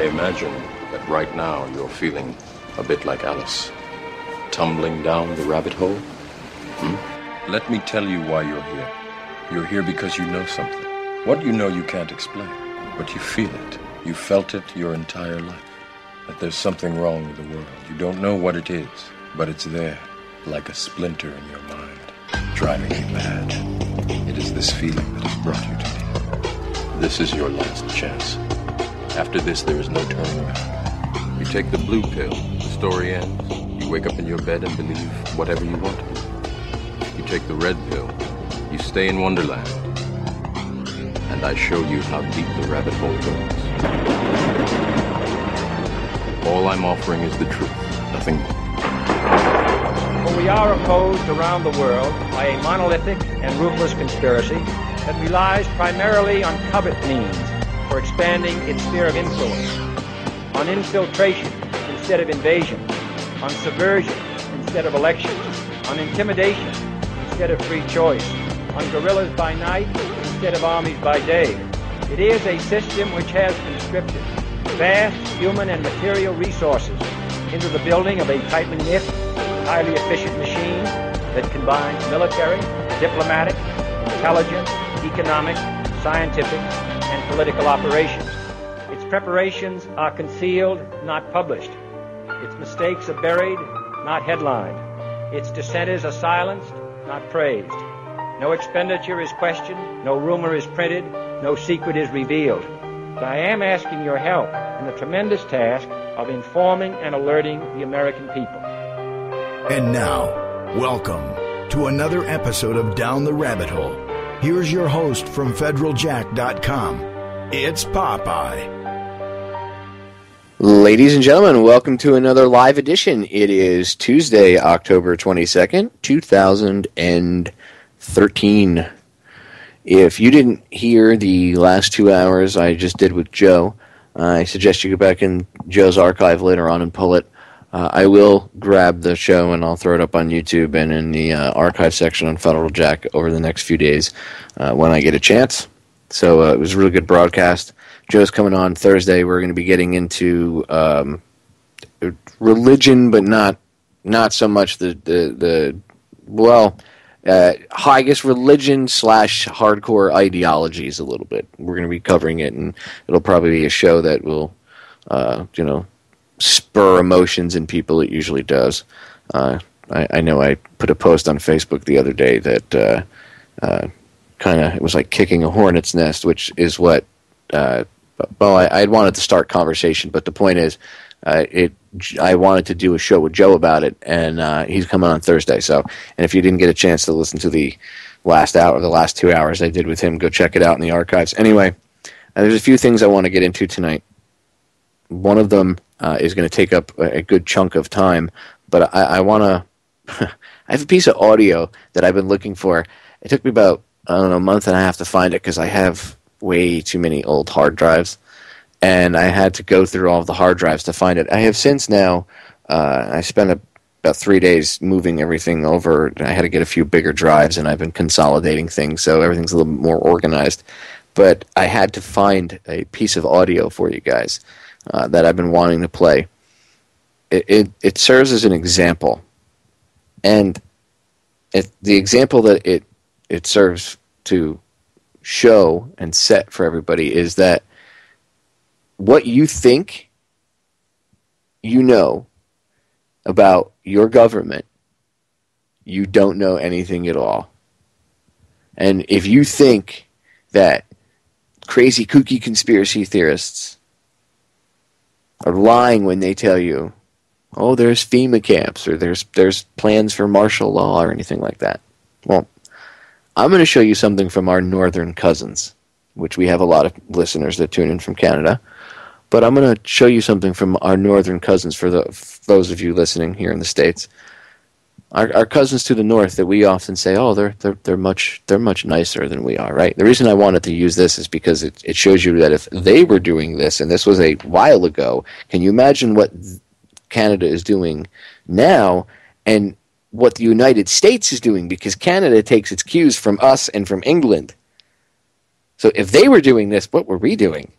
I imagine that right now you're feeling a bit like Alice, tumbling down the rabbit hole. Let me tell you why you're here. You're here because you know something. What you know you can't explain, but you feel it. You felt it your entire life. That there's something wrong with the world. You don't know what it is, but it's there, like a splinter in your mind, driving you mad. It is this feeling that has brought you to me. This is your last chance. After this, there is no turning back. You take the blue pill, the story ends. You wake up in your bed and believe whatever you want to believe. You take the red pill, you stay in Wonderland, and I show you how deep the rabbit hole goes. All I'm offering is the truth, nothing more. For we are opposed around the world by a monolithic and ruthless conspiracy that relies primarily on covert means for expanding its sphere of influence, on infiltration instead of invasion, on subversion instead of elections, on intimidation instead of free choice, on guerrillas by night instead of armies by day. It is a system which has conscripted vast human and material resources into the building of a tightly knit, highly efficient machine that combines military, diplomatic, intelligence, economic, scientific, and political operations. Its preparations are concealed, not published. Its mistakes are buried, not headlined. Its dissenters are silenced, not praised. No expenditure is questioned, no rumor is printed, no secret is revealed. But I am asking your help in the tremendous task of informing and alerting the American people. And now, welcome to another episode of Down the Rabbit Hole. Here's your host from federaljack.com. It's Popeye. Ladies and gentlemen, welcome to another live edition. It is Tuesday, October 22nd, 2013. If you didn't hear the last 2 hours I just did with Joe, I suggest you go back in Joe's archive later on and pull it. I will grab the show and I'll throw it up on YouTube and in the archive section on Federal Jack over the next few days when I get a chance. So it was a really good broadcast. Joe's coming on Thursday. We're going to be getting into religion, but not so much I guess religion / hardcore ideologies a little bit. We're going to be covering it, and it'll probably be a show that will, spur emotions in people. It usually does. I know I put a post on Facebook the other day that it was like kicking a hornet's nest, which is what. I wanted to start conversation, but the point is, I wanted to do a show with Joe about it, and he's coming on Thursday. So, and if you didn't get a chance to listen to the last 2 hours I did with him, go check it out in the archives. Anyway, there's a few things I want to get into tonight. One of them is going to take up a good chunk of time, but I want to. I have a piece of audio that I've been looking for. It took me about a month and a half to find it because I have way too many old hard drives. And I had to go through all of the hard drives to find it. I have since now, I spent about 3 days moving everything over. I had to get a few bigger drives, and I've been consolidating things, so everything's a little bit more organized. But I had to find a piece of audio for you guys that I've been wanting to play. It serves as an example. And the example that it serves to show and set for everybody is that what you think you know about your government, you don't know anything at all. And if you think that crazy, kooky conspiracy theorists are lying when they tell you, oh, there's FEMA camps or there's plans for martial law or anything like that, well, I'm going to show you something from our northern cousins, which we have a lot of listeners that tune in from Canada. But I'm going to show you something from our northern cousins for those of you listening here in the States. Our cousins to the north that we often say, oh, they're much nicer than we are, right? The reason I wanted to use this is because it shows you that if they were doing this, and this was a while ago, can you imagine what Canada is doing now and what the United States is doing? Because Canada takes its cues from us and from England. So if they were doing this, what were we doing?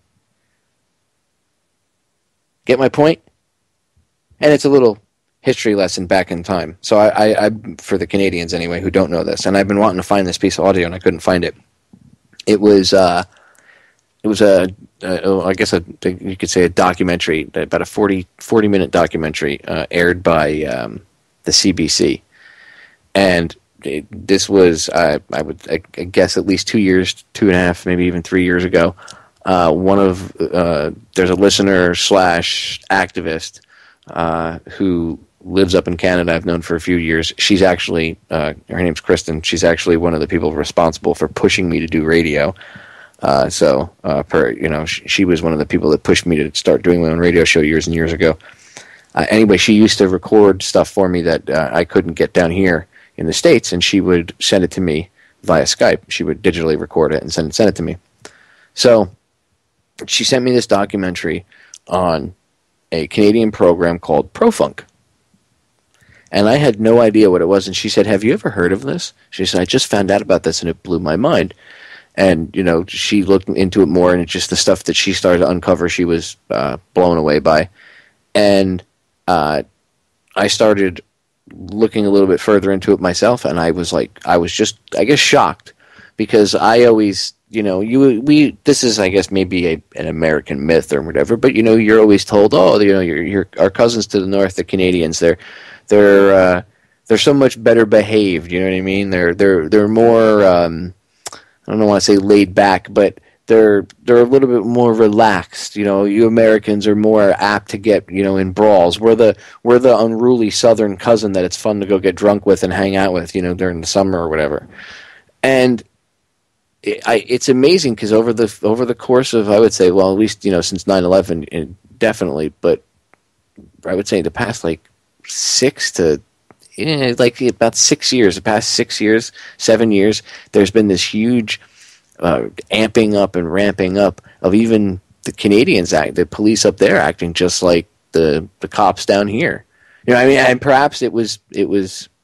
Get my point? And it's a little history lesson back in time. So I for the Canadians anyway who don't know this, and I've been wanting to find this piece of audio and I couldn't find it. It was I guess you could say a documentary, about a 40-minute documentary aired by the CBC, and this was I guess at least 2 years, 2.5, maybe even 3 years ago. There's a listener / activist who lives up in Canada. I've known for a few years. She's actually her name's Kristen. She's actually one of the people responsible for pushing me to do radio. She was one of the people that pushed me to start doing my own radio show years and years ago. Anyway, she used to record stuff for me that I couldn't get down here in the States, and she would send it to me via Skype. She would digitally record it and send it to me. So she sent me this documentary on a Canadian program called PROFUNC. And I had no idea what it was. And she said, "Have you ever heard of this?" She said, "I just found out about this and it blew my mind." And, she looked into it more, and it's just the stuff that she started to uncover, she was blown away by. And I started looking a little bit further into it myself, and I was just, I guess, shocked, because I always, this is, I guess, maybe an American myth or whatever, but, you're always told, our cousins to the north, the Canadians, they're so much better behaved, you know what I mean? They're more, I don't want to say laid back, but they're a little bit more relaxed. You Americans are more apt to get, in brawls. We're the unruly Southern cousin that it's fun to go get drunk with and hang out with, during the summer or whatever. And it's amazing, because over the course of, I would say, well, at least, since 9/11, definitely, but I would say the past about 6 years, the past 6 years, 7 years, there's been this huge amping up and ramping up of even the Canadians the police up there acting just like the cops down here. And perhaps it was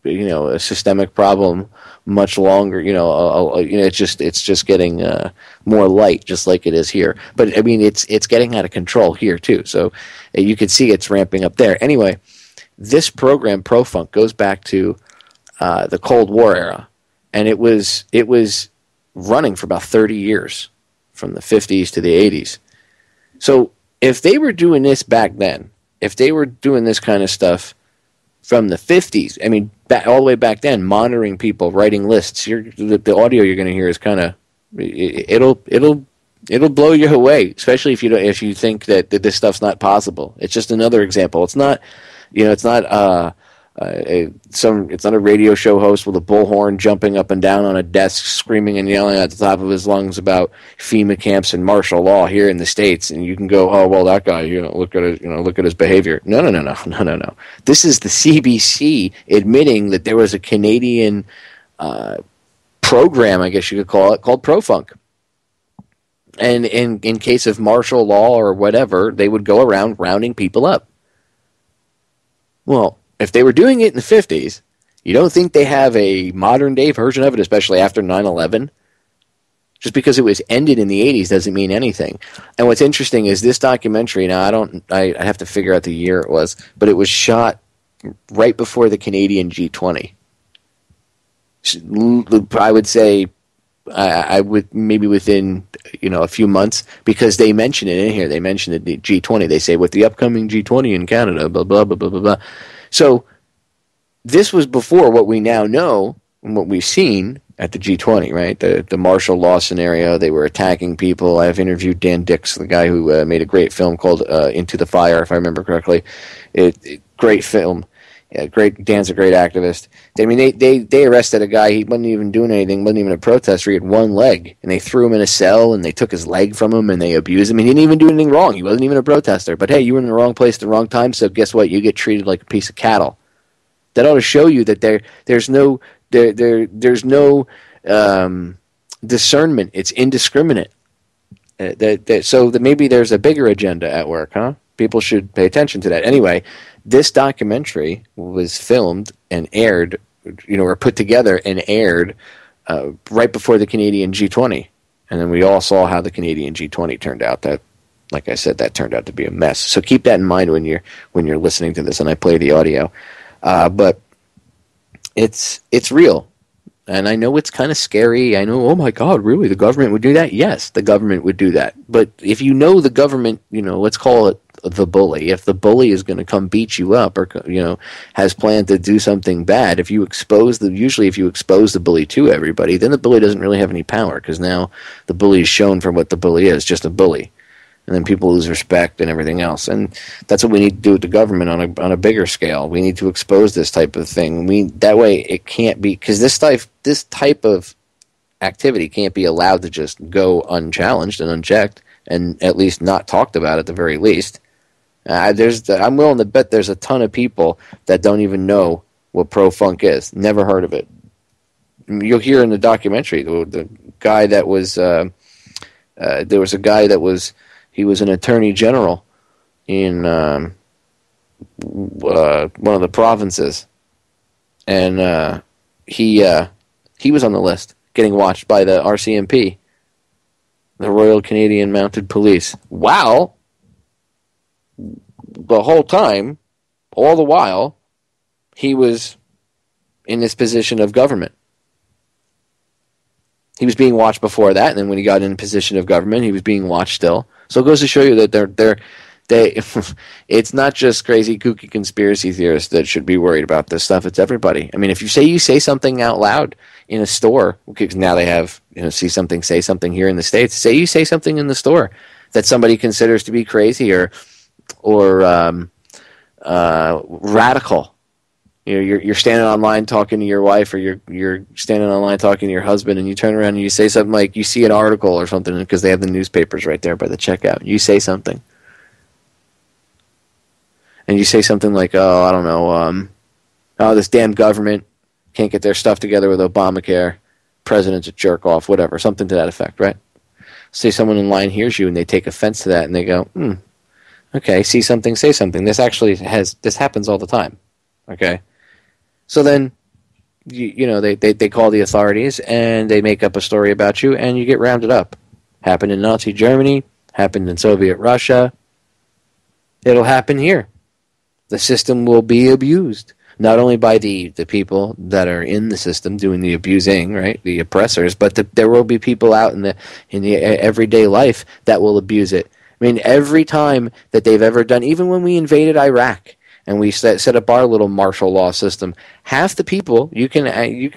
a systemic problem much longer. It's just getting more light, just like it is here. But it's getting out of control here too. So you can see it's ramping up there. Anyway, this program, PROFUNC, goes back to the Cold War era, and it was running for about 30 years, from the 50s to the 80s. So if they were doing this back then, if they were doing this kind of stuff from the 50s, all the way back then, monitoring people, writing lists, the audio you're going to hear is kind of, it'll blow you away, especially if you think that this stuff's not possible. It's just another example. It's not, it's not it's not a radio show host with a bullhorn jumping up and down on a desk, screaming and yelling at the top of his lungs about FEMA camps and martial law here in the States. And you can go, "Oh, well, that guy, look at his behavior." No. This is the CBC admitting that there was a Canadian program, I guess you could call it, called PROFUNC. And in case of martial law or whatever, they would go around rounding people up. Well, if they were doing it in the 50s, you don't think they have a modern-day version of it, especially after 9/11? Just because it was ended in the 80s doesn't mean anything. And what's interesting is this documentary, now I have to figure out the year it was, but it was shot right before the Canadian G20. I would say I would maybe within a few months, because they mention it in here. They mention the G20. They say, with the upcoming G20 in Canada, blah, blah, blah, blah, blah, blah. So this was before what we now know and what we've seen at the G20, right? The martial law scenario. They were attacking people. I've interviewed Dan Dix, the guy who made a great film called Into the Fire, if I remember correctly. Great film. Yeah, Dan's a great activist. They arrested a guy. He wasn't even doing anything. Wasn't even a protester. He had one leg, and they threw him in a cell, and they took his leg from him, and they abused him. He didn't even do anything wrong. He wasn't even a protester. But hey, you were in the wrong place at the wrong time. So guess what? You get treated like a piece of cattle. That ought to show you that there's no discernment. It's indiscriminate. So that maybe there's a bigger agenda at work, huh? People should pay attention to that. Anyway, this documentary was filmed and aired, or put together and aired right before the Canadian G20. And then we all saw how the Canadian G20 turned out. That like I said, that turned out to be a mess. So keep that in mind when you're listening to this and I play the audio. But it's real. And I know it's kind of scary. I know, oh my God, really? The government would do that? Yes, the government would do that. But if you know the government, let's call it the bully. If the bully is going to come beat you up or, has planned to do something bad, if you expose the bully to everybody, then the bully doesn't really have any power because now the bully is shown for what the bully is, just a bully. And then people lose respect and everything else. And that's what we need to do with the government on a bigger scale. We need to expose this type of thing. That way it can't be, because this type of activity can't be allowed to just go unchallenged and unchecked and at least not talked about at the very least. I'm willing to bet there's a ton of people that don't even know what PROFUNC is. Never heard of it. You'll hear in the documentary, the guy that was, there was a guy that was, he was an attorney general in one of the provinces, and he was on the list, getting watched by the RCMP, the Royal Canadian Mounted Police. Wow! The whole time, all the while, he was in this position of government. He was being watched before that, and then when he got in a position of government, he was being watched still. So it goes to show you that it's not just crazy, kooky conspiracy theorists that should be worried about this stuff. It's everybody. I mean, if you say something out loud in a store, because now they have, see something, say something here in the States. Say you say something in the store that somebody considers to be crazy or radical. You're standing online talking to your wife, or you're standing online talking to your husband, and you turn around and you say something like, you see an article or something because they have the newspapers right there by the checkout. You say something, and you say something like, "Oh, I don't know, this damn government can't get their stuff together with Obamacare. President's a jerk off, whatever," something to that effect, right? Say someone in line hears you and they take offense to that, and they go, "Okay, see something, say something." This happens all the time, okay? So then, they call the authorities and they make up a story about you and you get rounded up. Happened in Nazi Germany, happened in Soviet Russia. It'll happen here. The system will be abused. Not only by the people that are in the system doing the abusing, right, the oppressors, but there will be people out in the everyday life that will abuse it. I mean, every time that they've ever done, even when we invaded Iraq, and we set up our little martial law system, half the people, you can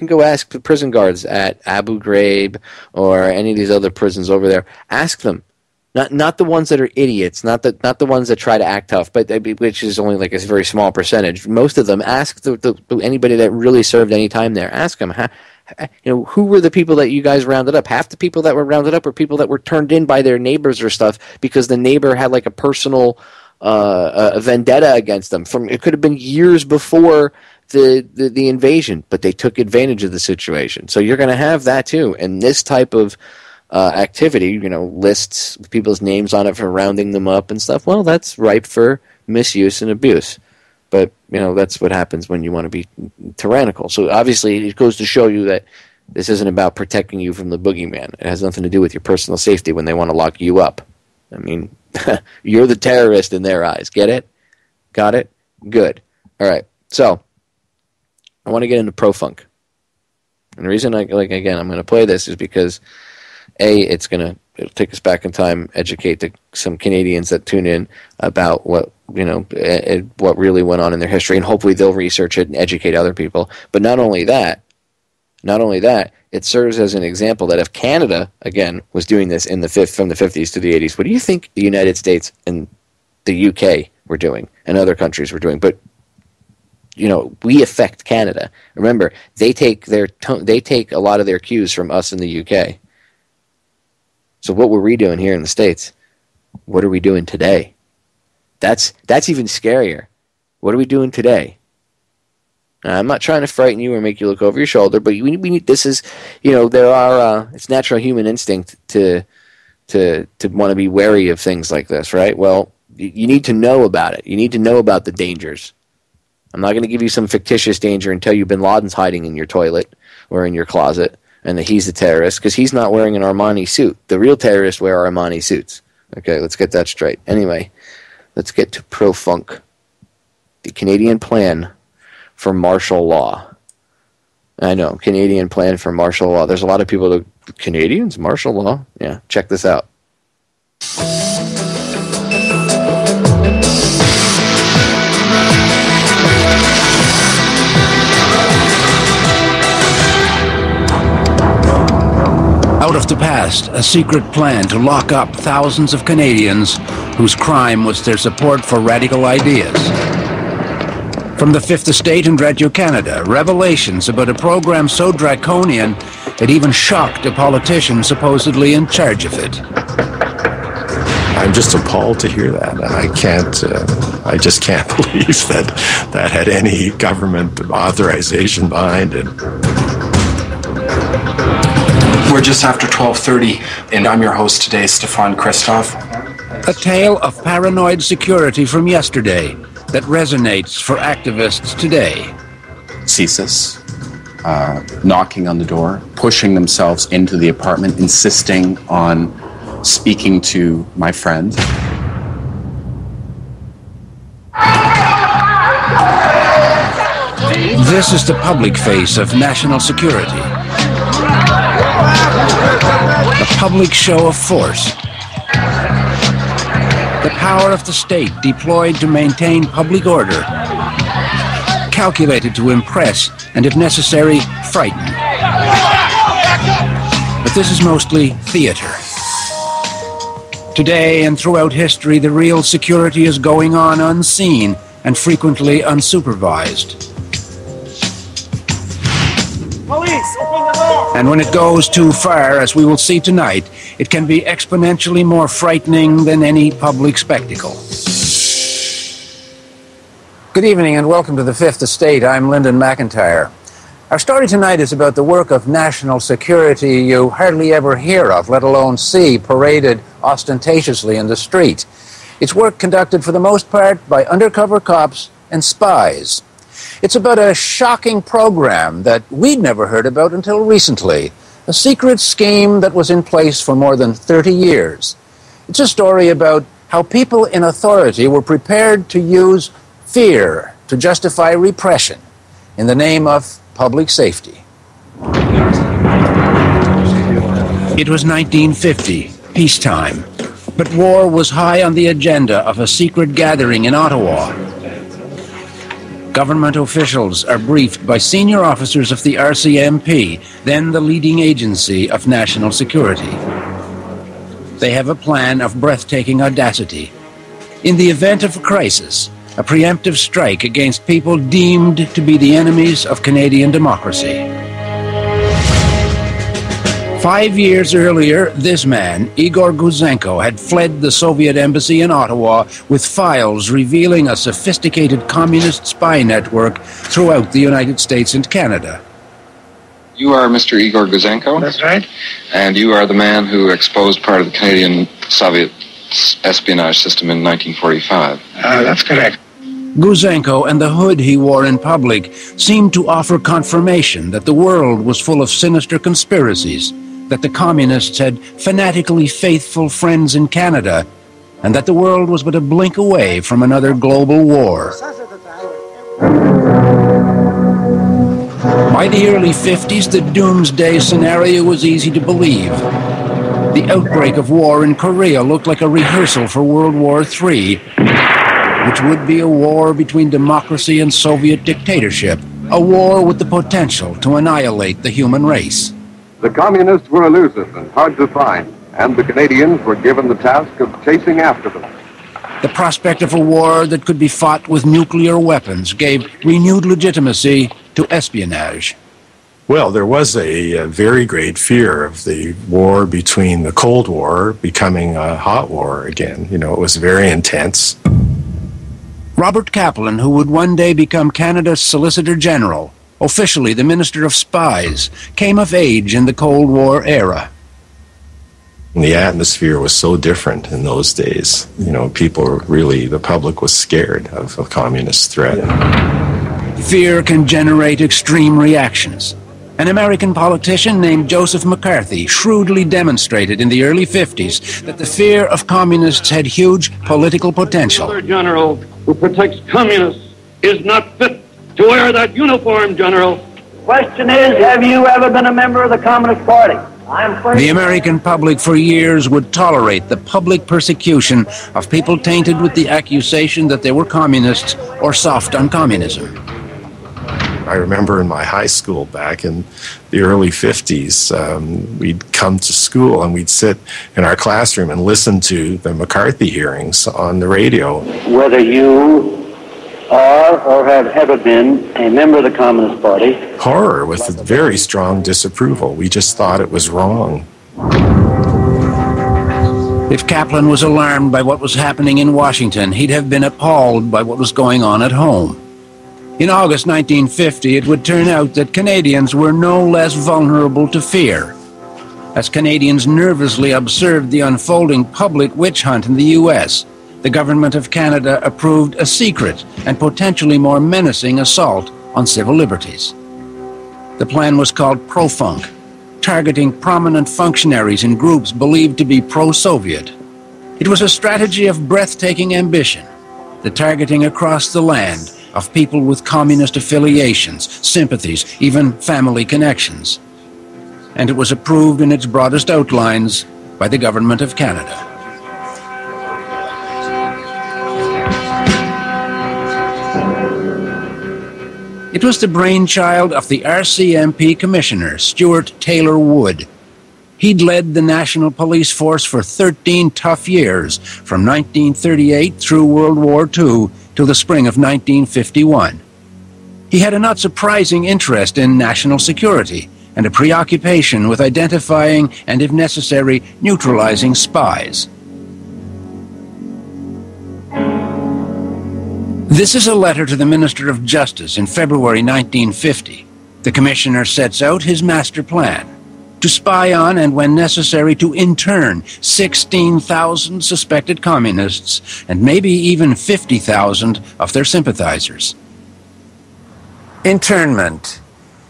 go ask the prison guards at Abu Ghraib or any of these other prisons over there. Ask them, not the ones that are idiots, not the ones that try to act tough, but which is only like a very small percentage. Most of them, ask anybody that really served any time there. Ask them, who were the people that you guys rounded up? Half the people that were rounded up were people that were turned in by their neighbors or stuff because the neighbor had like a personal a vendetta against them. It could have been years before the invasion, but they took advantage of the situation. So you're going to have that too. And this type of activity, lists people's names on it for rounding them up and stuff, well, that's ripe for misuse and abuse. But, that's what happens when you want to be tyrannical. So obviously it goes to show you that this isn't about protecting you from the boogeyman. It has nothing to do with your personal safety when they want to lock you up. I mean, you're the terrorist in their eyes. Get it? Got it? Good. All right. So, I want to get into PROFUNC. And the reason I'm going to play this is because, it'll take us back in time, educate some Canadians that tune in about what really went on in their history, and hopefully they'll research it and educate other people. But not only that, it serves as an example that if Canada, again, was doing this from the 50s to the 80s, what do you think the United States and the UK were doing and other countries were doing? But, we affect Canada. Remember, they take a lot of their cues from us in the UK. So what were we doing here in the States? What are we doing today? That's even scarier. What are we doing today? I'm not trying to frighten you or make you look over your shoulder, but we need. This is, it's natural human instinct to want to be wary of things like this, right? Well, you need to know about it. You need to know about the dangers. I'm not going to give you some fictitious danger and tell you Bin Laden's hiding in your toilet or in your closet and that he's the terrorist, because he's not wearing an Armani suit. The real terrorists wear Armani suits. Okay, let's get that straight. Anyway, let's get to PROFUNC, the Canadian Plan for Martial Law. I know, Canadian Plan for Martial Law. There's a lot of people that, Canadians? Martial law? Yeah, check this out. Out of the past, a secret plan to lock up thousands of Canadians whose crime was their support for radical ideas. From the Fifth Estate and Radio-Canada, revelations about a program so draconian it even shocked a politician supposedly in charge of it. I'm just appalled to hear that. I just can't believe that had any government authorization behind it. We're just after 12:30, and I'm your host today, Stefan Christoph. A tale of paranoid security from yesterday that resonates for activists today. CSIS, knocking on the door, pushing themselves into the apartment, insisting on speaking to my friend. This is the public face of national security. A public show of force. The power of the state deployed to maintain public order, calculated to impress and, if necessary, frighten. But this is mostly theater. Today and throughout history, the real security is going on unseen and frequently unsupervised. Police, open the door! And when it goes too far, as we will see tonight, it can be exponentially more frightening than any public spectacle. Good evening and welcome to the Fifth Estate. I'm Lyndon McIntyre. Our story tonight is about the work of national security you hardly ever hear of, let alone see paraded ostentatiously in the street. It's work conducted for the most part by undercover cops and spies. It's about a shocking program that we'd never heard about until recently, a secret scheme that was in place for more than 30 years. It's a story about how people in authority were prepared to use fear to justify repression in the name of public safety. It was 1950, peacetime, but war was high on the agenda of a secret gathering in Ottawa. Government officials are briefed by senior officers of the RCMP, then the leading agency of national security. They have a plan of breathtaking audacity. In the event of a crisis, a preemptive strike against people deemed to be the enemies of Canadian democracy. 5 years earlier, this man, Igor Guzenko, had fled the Soviet embassy in Ottawa with files revealing a sophisticated communist spy network throughout the United States and Canada. You are Mr. Igor Guzenko? That's right. And you are the man who exposed part of the Canadian-Soviet espionage system in 1945? That's correct. Guzenko and the hood he wore in public seemed to offer confirmation that the world was full of sinister conspiracies, that the communists had fanatically faithful friends in Canada, and that the world was but a blink away from another global war. By the early 50s, the doomsday scenario was easy to believe. The outbreak of war in Korea looked like a rehearsal for World War III, which would be a war between democracy and Soviet dictatorship, a war with the potential to annihilate the human race. The communists were elusive and hard to find, and the Canadians were given the task of chasing after them. The prospect of a war that could be fought with nuclear weapons gave renewed legitimacy to espionage. Well, there was a very great fear of the war between the Cold War becoming a hot war again. You know, it was very intense. Robert Kaplan, who would one day become Canada's Solicitor General, officially the Minister of Spies, came of age in the Cold War era. The atmosphere was so different in those days. You know, the public was scared of a communist threat. Fear can generate extreme reactions, An American politician named Joseph McCarthy shrewdly demonstrated in the early 50s that the fear of communists had huge political potential. Another general who protects communists is not fit to wear that uniform, General. Question is, have you ever been a member of the Communist Party? The American public for years would tolerate the public persecution of people tainted with the accusation that they were communists or soft on communism. I remember in my high school back in the early 50s, we'd come to school and we'd sit in our classroom and listen to the McCarthy hearings on the radio. Whether you are or have ever been a member of the Communist Party. Horror with a very strong disapproval. We just thought it was wrong. If Kaplan was alarmed by what was happening in Washington, he'd have been appalled by what was going on at home. In August 1950, it would turn out that Canadians were no less vulnerable to fear. As Canadians nervously observed the unfolding public witch hunt in the U.S., the government of Canada approved a secret and potentially more menacing assault on civil liberties. The plan was called PROFUNC, targeting prominent functionaries in groups believed to be pro-Soviet. It was a strategy of breathtaking ambition, the targeting across the land of people with communist affiliations, sympathies, even family connections. And it was approved in its broadest outlines by the Government of Canada. It was the brainchild of the RCMP Commissioner, Stuart Taylor Wood. He'd led the National Police Force for 13 tough years, from 1938 through World War II till the spring of 1951. He had a not surprising interest in national security and a preoccupation with identifying and, if necessary, neutralizing spies. This is a letter to the Minister of Justice in February 1950. The Commissioner sets out his master plan: to spy on and, when necessary, to intern 16,000 suspected communists and maybe even 50,000 of their sympathizers. Internment.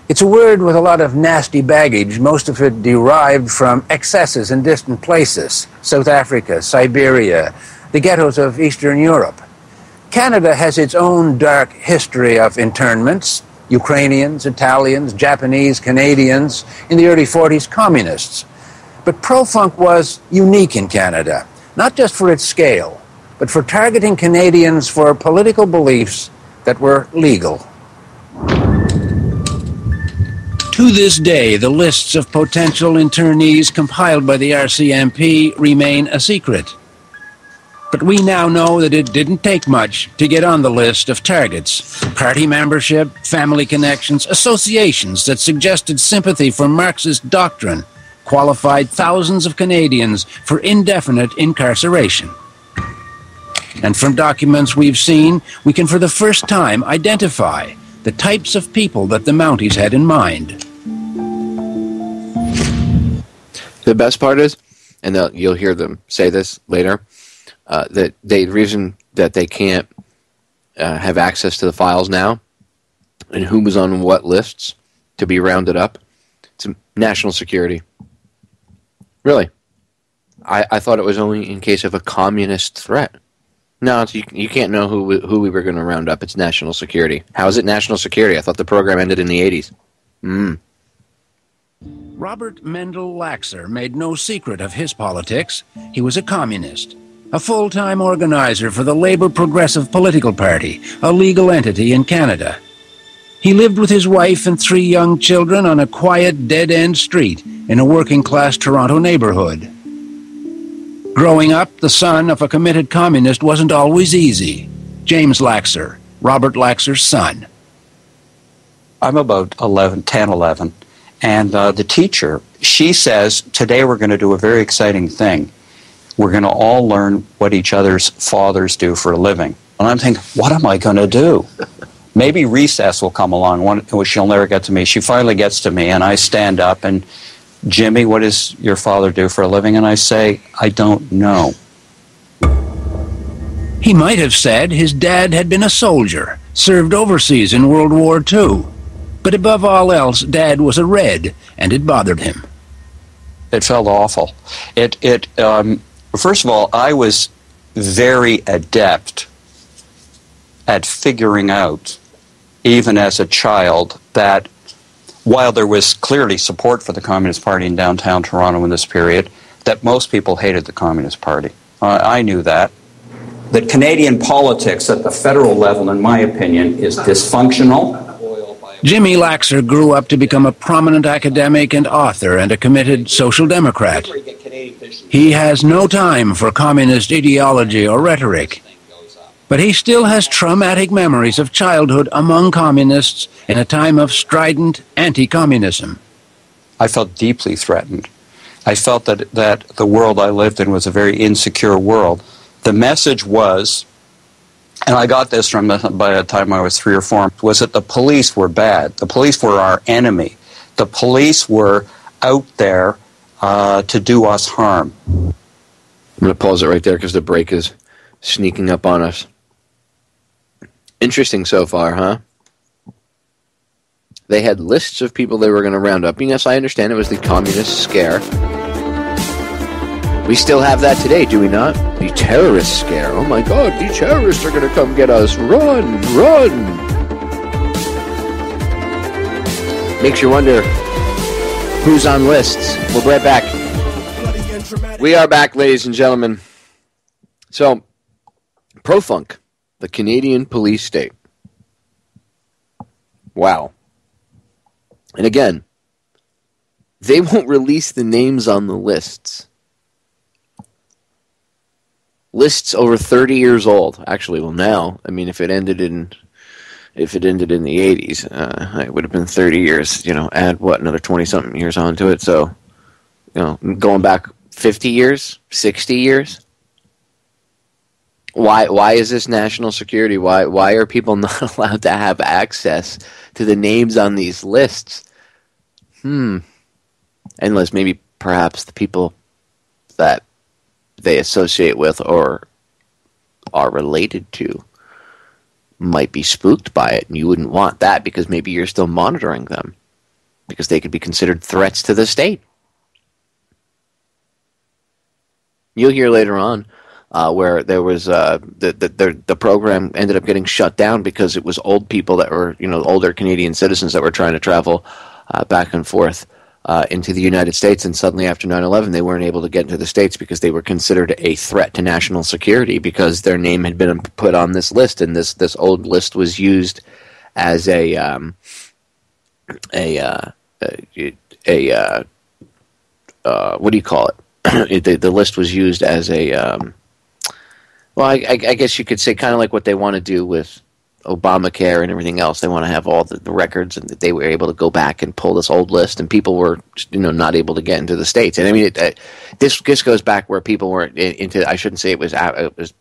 It's a word with a lot of nasty baggage, most of it derived from excesses in distant places: South Africa, Siberia, the ghettos of Eastern Europe. Canada has its own dark history of internments: Ukrainians, Italians, Japanese, Canadians, in the early 40s, communists. But PROFUNC was unique in Canada, not just for its scale, but for targeting Canadians for political beliefs that were legal. To this day, the lists of potential internees compiled by the RCMP remain a secret. But we now know that it didn't take much to get on the list of targets: party membership, family connections, associations that suggested sympathy for Marxist doctrine qualified thousands of Canadians for indefinite incarceration. And from documents we've seen, we can for the first time identify the types of people that the Mounties had in mind. The best part is, and you'll hear them say this later, that the reason that they can't have access to the files now and who was on what lists to be rounded up, it's national security. Really. I thought it was only in case of a communist threat. No, you can't know who we were going to round up. It's national security. How is it national security? I thought the program ended in the 80s. Robert Mendel Laxer made no secret of his politics. He was a communist, a full-time organizer for the Labour Progressive Political Party, a legal entity in Canada. He lived with his wife and 3 young children on a quiet, dead-end street in a working-class Toronto neighborhood. Growing up, the son of a committed communist wasn't always easy. James Laxer, Robert Laxer's son. I'm about 10, 11, and the teacher, she says, today we're going to do a very exciting thing. We're going to all learn what each other's fathers do for a living. And I'm thinking, what am I going to do? Maybe recess will come along, which she'll never get to me. She finally gets to me, and I stand up, and Jimmy, what does your father do for a living? And I say, I don't know. He might have said his dad had been a soldier, served overseas in World War II. But above all else, Dad was a Red, and it bothered him. It felt awful. First of all, I was very adept at figuring out, even as a child, that while there was clearly support for the Communist Party in downtown Toronto in this period, that most people hated the Communist Party. I knew that. That Canadian politics at the federal level, in my opinion, is dysfunctional. Jimmy Laxer grew up to become a prominent academic and author and a committed social democrat. He has no time for communist ideology or rhetoric, but he still has traumatic memories of childhood among communists in a time of strident anti-communism. I felt deeply threatened. I felt that the world I lived in was a very insecure world. The message was, and I got this from by the time I was 3 or 4, was that the police were bad. The police were our enemy. The police were out there to do us harm. I'm going to pause it right there because the break is sneaking up on us. Interesting so far, huh? They had lists of people they were going to round up. Yes, I understand it was the communist scare. We still have that today, do we not? The terrorist scare. Oh my God, the terrorists are going to come get us. Run, run. Makes you wonder who's on lists. We'll be right back. We are back, ladies and gentlemen. So, PROFUNC, the Canadian police state. Wow. And again, they won't release the names on the lists. Lists over 30 years old. Actually, well, now, I mean, if it ended in the 80s, it would have been 30 years. Add another 20-something years onto it. So, going back 50 years, 60 years. Why is this national security? Why are people not allowed to have access to the names on these lists? Unless maybe perhaps the people that they associate with or are related to might be spooked by it, and you wouldn't want that because maybe you're still monitoring them because they could be considered threats to the state. You'll hear later on where there was the program ended up getting shut down because it was old people that were older Canadian citizens that were trying to travel back and forth into the United States, and suddenly after 9/11 they weren't able to get into the States because they were considered a threat to national security because their name had been put on this list, and this old list was used as a what do you call it? The list was used as a I guess you could say kind of like what they want to do with Obamacare and everything else. They want to have all the records, and they were able to go back and pull this old list, and people were not able to get into the States. And I mean, this goes back where people weren't into. I shouldn't say it was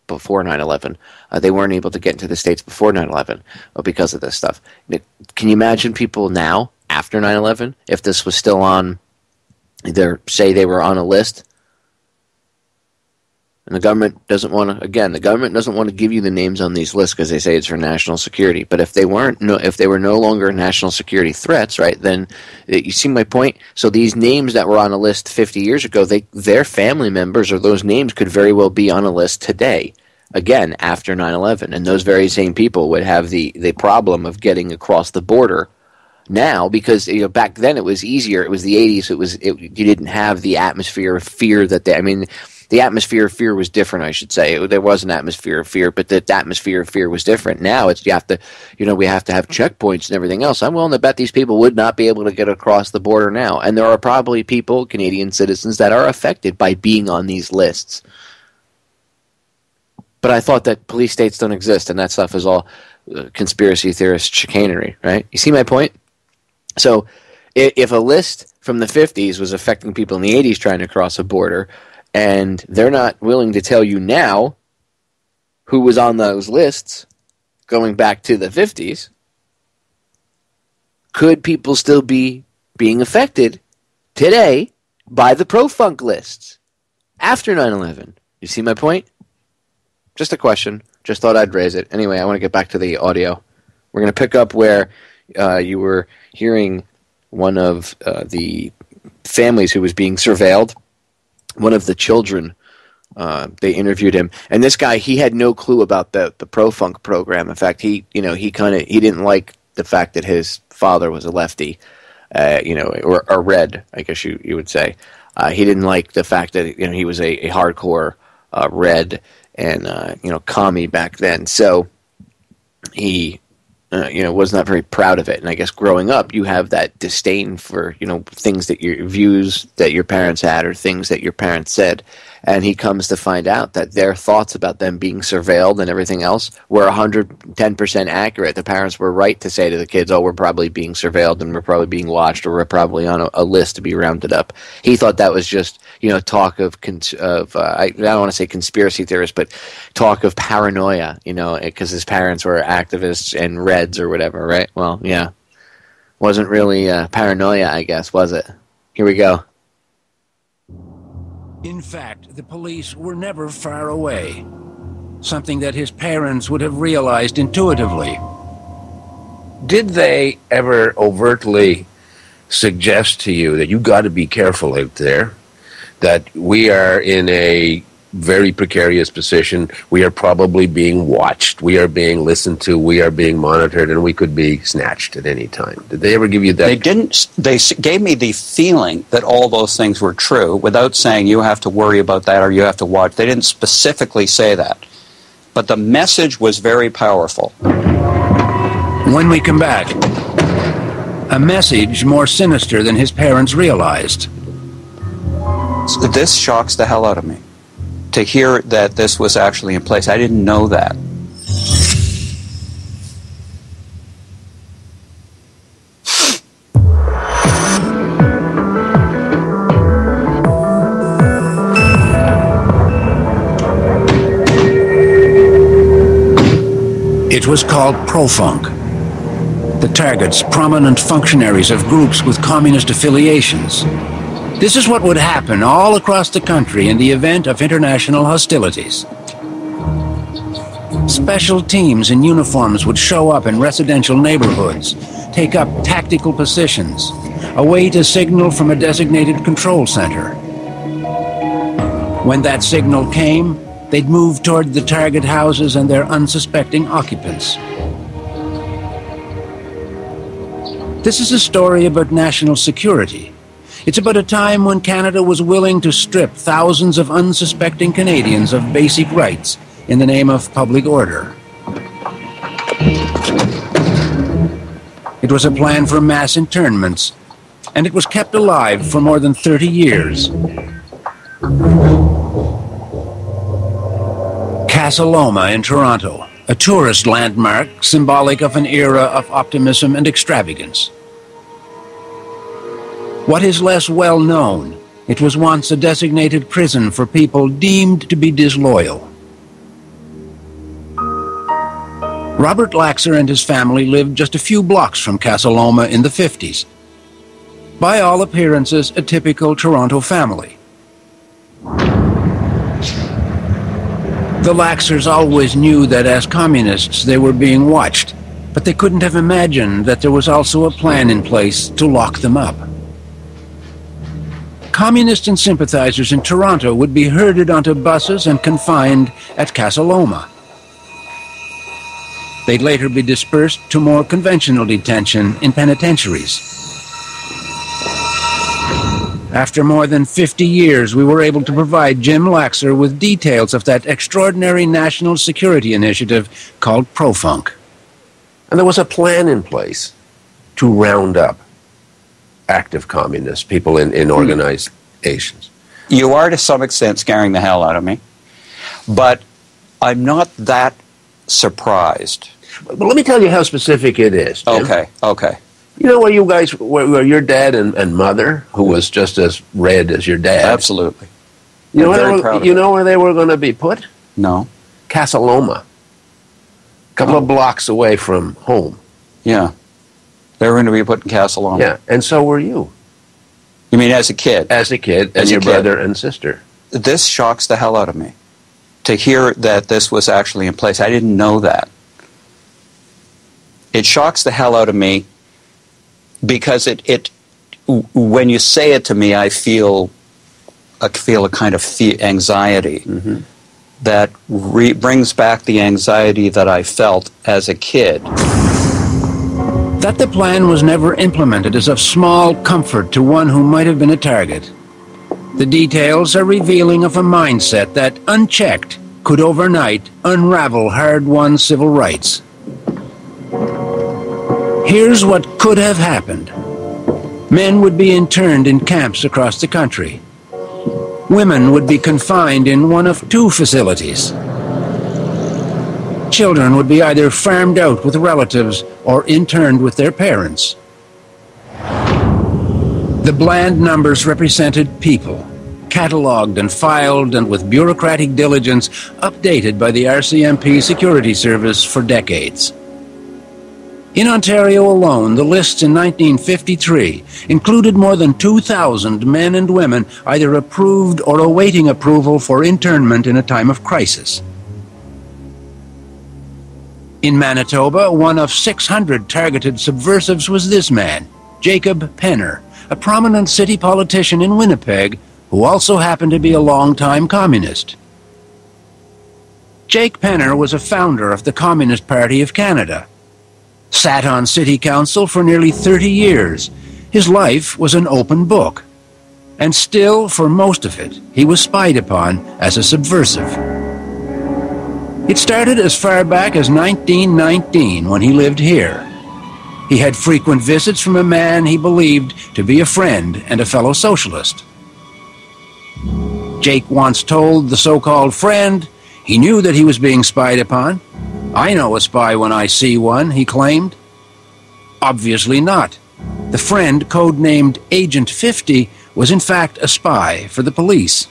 before 9/11. They weren't able to get into the States before 9/11 because of this stuff. Can you imagine people now after 9/11 if this was still on? Say they were on a list. And the government doesn't want to. Again, the government doesn't want to give you the names on these lists because they say it's for national security. But if they were no longer national security threats, right? Then you see my point. So these names that were on a list 50 years ago, their family members or those names could very well be on a list today. Again, after 9/11, and those very same people would have the problem of getting across the border now because back then it was easier. It was the 80s. You didn't have the atmosphere of fear that the atmosphere of fear was different, I should say. There was an atmosphere of fear, but the atmosphere of fear was different. Now we have to have checkpoints and everything else. I'm willing to bet these people would not be able to get across the border now. And there are probably people, Canadian citizens, that are affected by being on these lists. But I thought that police states don't exist, and that stuff is all conspiracy theorist chicanery, right? You see my point? So if a list from the 50s was affecting people in the 80s trying to cross a border, and they're not willing to tell you now who was on those lists going back to the 50s, could people still be being affected today by the PROFUNC lists after 9/11? You see my point? Just a question. Just thought I'd raise it. Anyway, I want to get back to the audio. We're going to pick up where you were hearing one of the families who was being surveilled. One of the children, they interviewed him, and this guy, he had no clue about the PROFUNC program. In fact, he didn't like the fact that his father was a lefty, or red, I guess you would say. He didn't like the fact that he was a hardcore red and commie back then. So he was not very proud of it. And I guess growing up, you have that disdain for things that your views that your parents had or things that your parents said. And he comes to find out that their thoughts about them being surveilled and everything else were 110% accurate. The parents were right to say to the kids, "Oh, we're probably being surveilled and we're probably being watched, or we're probably on a list to be rounded up." He thought that was just talk of I don't want to say conspiracy theorists, but talk of paranoia. Because his parents were activists and Reds or whatever, right? Well, yeah, wasn't really paranoia, I guess, was it? Here we go. In fact, the police were never far away, something that his parents would have realized intuitively. Did they ever overtly suggest to you that you got to be careful out there, that we are in a very precarious position, we are probably being watched, we are being listened to, we are being monitored, and we could be snatched at any time? Did they ever give you that? They didn't. They gave me the feeling that all those things were true without saying you have to worry about that or you have to watch. They didn't specifically say that. But the message was very powerful. When we come back, a message more sinister than his parents realized. This shocks the hell out of me. To hear that this was actually in place. I didn't know that. It was called PROFUNC. The targets prominent functionaries of groups with communist affiliations. This is what would happen all across the country in the event of international hostilities. Special teams in uniforms would show up in residential neighborhoods, take up tactical positions, await a signal from a designated control center. When that signal came, they'd move toward the target houses and their unsuspecting occupants. This is a story about national security. It's about a time when Canada was willing to strip thousands of unsuspecting Canadians of basic rights in the name of public order. It was a plan for mass internments, and it was kept alive for more than 30 years. Casa Loma in Toronto, a tourist landmark symbolic of an era of optimism and extravagance. What is less well known, it was once a designated prison for people deemed to be disloyal. Robert Laxer and his family lived just a few blocks from Casa Loma in the 50s. By all appearances, a typical Toronto family. The Laxers always knew that as communists they were being watched, but they couldn't have imagined that there was also a plan in place to lock them up. Communists and sympathizers in Toronto would be herded onto buses and confined at Casa Loma. They'd later be dispersed to more conventional detention in penitentiaries. After more than 50 years, we were able to provide Jim Laxer with details of that extraordinary national security initiative called PROFUNC. And there was a plan in place to round up active communists, people in organizations. You are to some extent scaring the hell out of me, but I'm not that surprised. But let me tell you how specific it is, Jim. Okay. You know where you guys, where your dad and mother, who was just as red as your dad. Absolutely. You know where they were going to be put? No. Casa Loma. A couple of blocks away from home. Yeah. They were going to be put in Casa Loma. Yeah, and so were you. You mean as a kid? As a kid, and your brother and sister. This shocks the hell out of me. To hear that this was actually in place. I didn't know that. It shocks the hell out of me because it when you say it to me, I feel a kind of anxiety that brings back the anxiety that I felt as a kid. That the plan was never implemented is of small comfort to one who might have been a target. The details are revealing of a mindset that, unchecked, could overnight unravel hard-won civil rights. Here's what could have happened. Men would be interned in camps across the country. Women would be confined in one of two facilities. Children would be either farmed out with relatives or interned with their parents. The bland numbers represented people, catalogued and filed and with bureaucratic diligence updated by the RCMP Security Service for decades. In Ontario alone, the lists in 1953 included more than 2,000 men and women either approved or awaiting approval for internment in a time of crisis. In Manitoba, one of 600 targeted subversives was this man, Jacob Penner, a prominent city politician in Winnipeg who also happened to be a longtime communist. Jake Penner was a founder of the Communist Party of Canada. Sat on city council for nearly 30 years. His life was an open book. And still, for most of it, he was spied upon as a subversive. It started as far back as 1919 when he lived here. He had frequent visits from a man he believed to be a friend and a fellow socialist. Jake once told the so-called friend he knew that he was being spied upon. "I know a spy when I see one," he claimed. Obviously not. The friend, codenamed Agent 50, was in fact a spy for the police.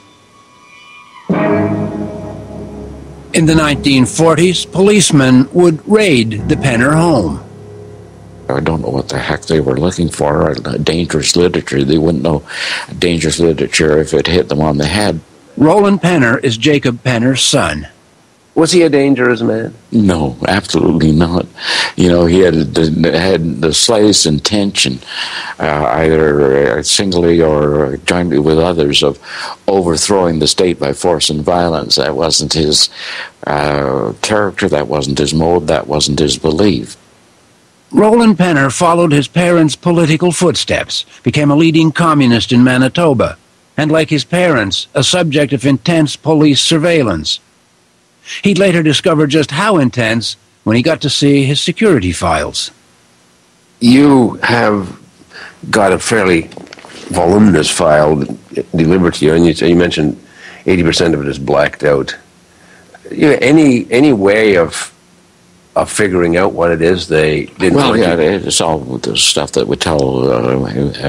In the 1940s, policemen would raid the Penner home. I don't know what the heck they were looking for. Dangerous literature. They wouldn't know dangerous literature if it hit them on the head. Roland Penner is Jacob Penner's son. Was he a dangerous man? No, absolutely not. You know, he had the slightest intention, either singly or jointly with others, of overthrowing the state by force and violence. That wasn't his character, that wasn't his mode, that wasn't his belief. Roland Penner followed his parents' political footsteps, became a leading communist in Manitoba, and like his parents, a subject of intense police surveillance. He'd later discover just how intense when he got to see his security files. You have got a fairly voluminous file delivered to you, and you mentioned 80% of it is blacked out. You know, any way of figuring out what it is they didn't? Well, yeah, it's all the stuff that would tell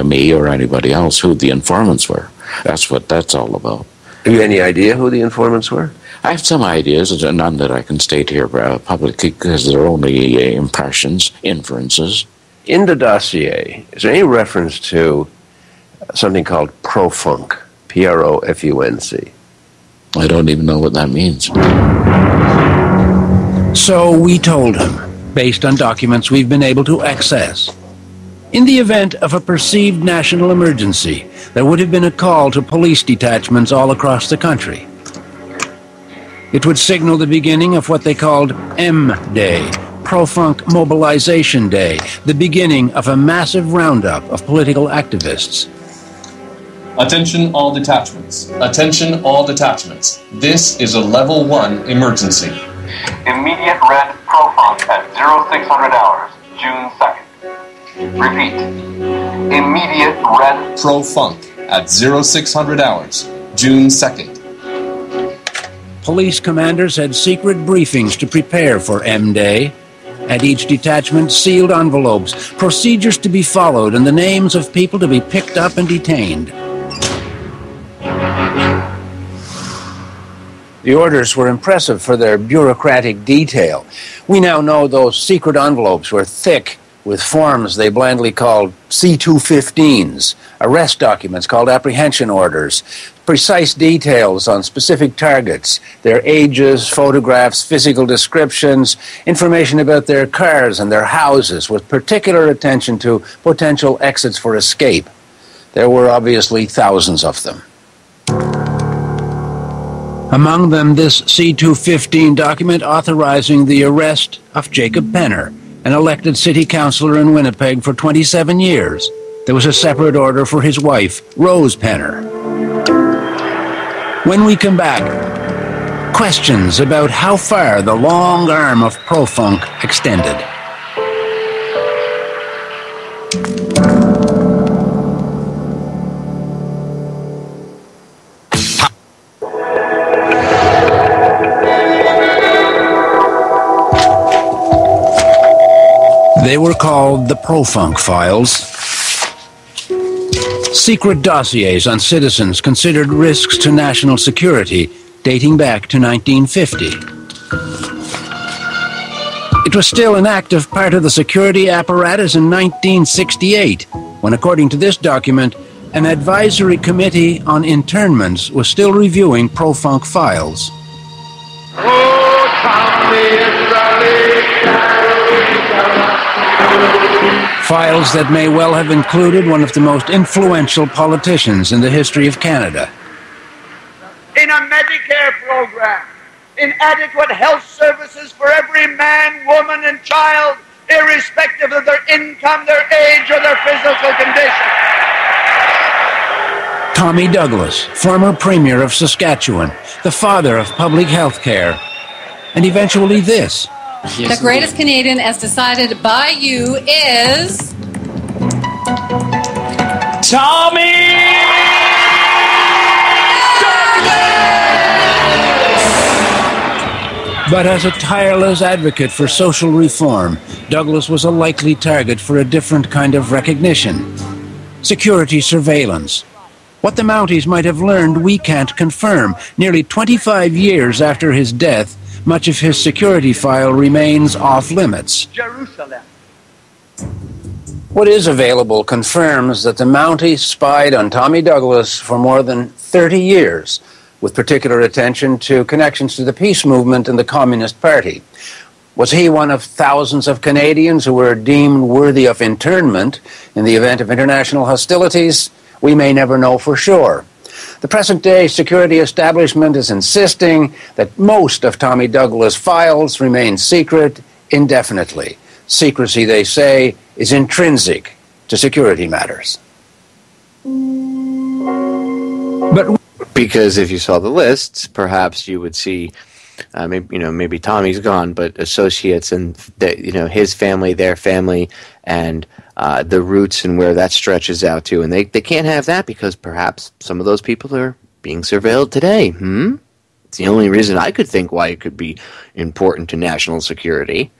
me or anybody else who the informants were. That's what that's all about. Have you any idea who the informants were? I have some ideas, none that I can state here publicly because they're only impressions, inferences. In the dossier, is there any reference to something called PROFUNC, P-R-O-F-U-N-C? I don't even know what that means. So we told him, based on documents we've been able to access. In the event of a perceived national emergency, there would have been a call to police detachments all across the country. It would signal the beginning of what they called M-Day, PROFUNC Mobilization Day, the beginning of a massive roundup of political activists. Attention all detachments. Attention all detachments. This is a level 1 emergency. Immediate red PROFUNC at 0600 hours, June 2nd. Repeat. Immediate red PROFUNC at 0600 hours, June 2nd. Police commanders had secret briefings to prepare for M-Day. At each detachment, sealed envelopes, procedures to be followed, and the names of people to be picked up and detained. The orders were impressive for their bureaucratic detail. We now know those secret envelopes were thick with forms they blandly called C-215s, arrest documents called apprehension orders, precise details on specific targets, their ages, photographs, physical descriptions, information about their cars and their houses, with particular attention to potential exits for escape. There were obviously thousands of them. Among them, this C-215 document authorizing the arrest of Jacob Penner, an elected city councilor in Winnipeg for 27 years. There was a separate order for his wife, Rose Penner. When we come back, questions about how far the long arm of PROFUNC extended. They were called the PROFUNC files. Secret dossiers on citizens considered risks to national security dating back to 1950. It was still an active part of the security apparatus in 1968, when, according to this document, an advisory committee on internments was still reviewing PROFUNC files. Files that may well have included one of the most influential politicians in the history of Canada. In a Medicare program, inadequate health services for every man, woman, and child, irrespective of their income, their age, or their physical condition. Tommy Douglas, former Premier of Saskatchewan, the father of public health care, and eventually this. The greatest Canadian as decided by you is... Tommy Douglas! But as a tireless advocate for social reform, Douglas was a likely target for a different kind of recognition. Security surveillance. What the Mounties might have learned, we can't confirm. Nearly 25 years after his death, much of his security file remains off-limits. Jerusalem. What is available confirms that the Mounties spied on Tommy Douglas for more than 30 years, with particular attention to connections to the peace movement and the Communist Party. Was he one of thousands of Canadians who were deemed worthy of internment in the event of international hostilities? We may never know for sure. The present-day security establishment is insisting that most of Tommy Douglas' files remain secret indefinitely. Secrecy, they say, is intrinsic to security matters. But because if you saw the lists, perhaps you would see, maybe Tommy's gone, but associates and his family, their family, and the roots and where that stretches out to, and they can't have that because perhaps some of those people are being surveilled today. It's the only reason I could think why it could be important to national security,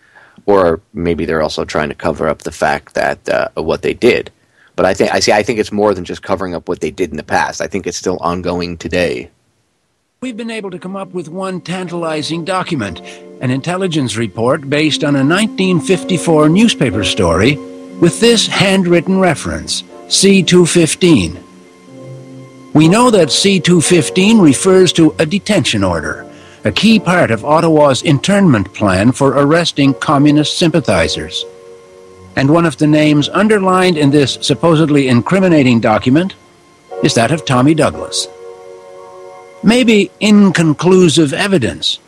or maybe they're also trying to cover up the fact that what they did. But I think it's more than just covering up what they did in the past. I think it's still ongoing today. We've been able to come up with one tantalizing document, an intelligence report based on a 1954 newspaper story with this handwritten reference, C-215. We know that C-215 refers to a detention order, a key part of Ottawa's internment plan for arresting communist sympathizers. And one of the names underlined in this supposedly incriminating document is that of Tommy Douglas. Maybe inconclusive evidence.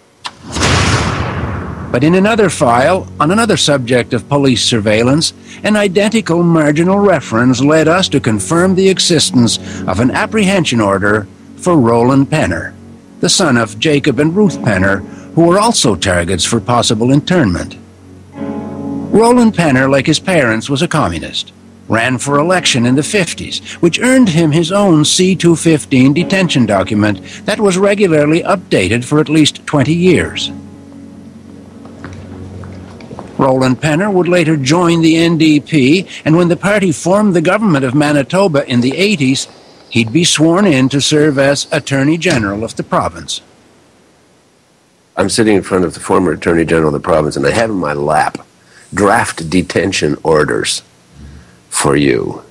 But in another file, on another subject of police surveillance, an identical marginal reference led us to confirm the existence of an apprehension order for Roland Penner, the son of Jacob and Ruth Penner, who were also targets for possible internment. Roland Penner, like his parents, was a communist, ran for election in the 50s, which earned him his own C-215 detention document that was regularly updated for at least 20 years. Roland Penner would later join the NDP, and when the party formed the government of Manitoba in the 80s, he'd be sworn in to serve as Attorney General of the province. I'm sitting in front of the former Attorney General of the province, and I have in my lap draft detention orders for you,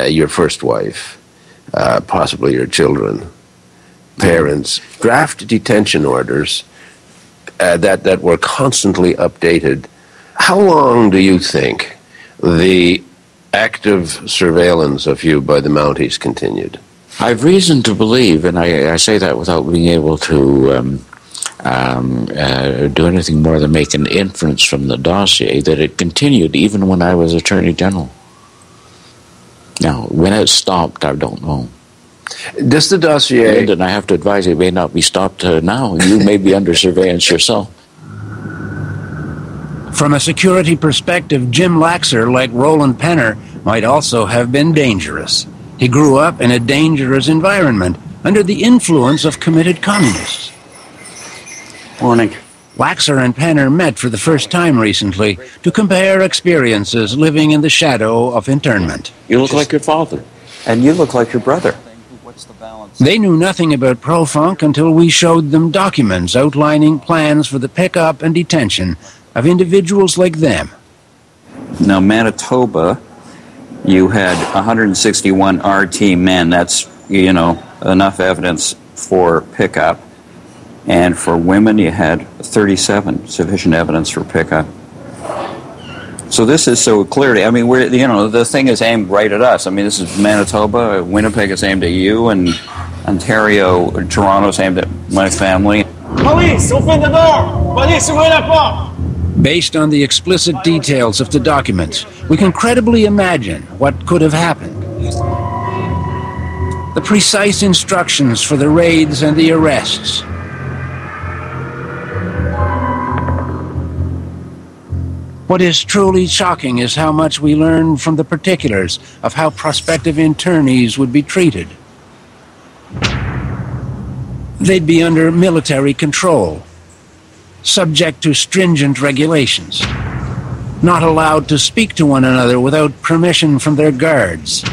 your first wife, possibly your children, parents, draft detention orders that were constantly updated. How long do you think the active surveillance of you by the Mounties continued? I've reason to believe, and I say that without being able to do anything more than make an inference from the dossier, that it continued even when I was Attorney General. Now, when it stopped, I don't know. Does the dossier... Lyndon, I have to advise you, it may not be stopped now. You may be under surveillance yourself. From a security perspective, Jim Laxer, like Roland Penner, might also have been dangerous. He grew up in a dangerous environment under the influence of committed communists. Morning. Laxer and Penner met for the first time recently to compare experiences living in the shadow of internment. You look like your father. And you look like your brother. They knew nothing about PROFUNC until we showed them documents outlining plans for the pickup and detention of individuals like them. Now, Manitoba, you had 161 RT men. That's, enough evidence for pickup. And for women, you had 37, sufficient evidence for pickup. So this is so clearly, the thing is aimed right at us. This is Manitoba, Winnipeg is aimed at you, and Ontario, Toronto's aimed at my family. Police, open the door! Police, ouvrez la porte! Based on the explicit details of the documents, we can credibly imagine what could have happened. The precise instructions for the raids and the arrests. What is truly shocking is how much we learn from the particulars of how prospective internees would be treated. They'd be under military control, subject to stringent regulations, not allowed to speak to one another without permission from their guards.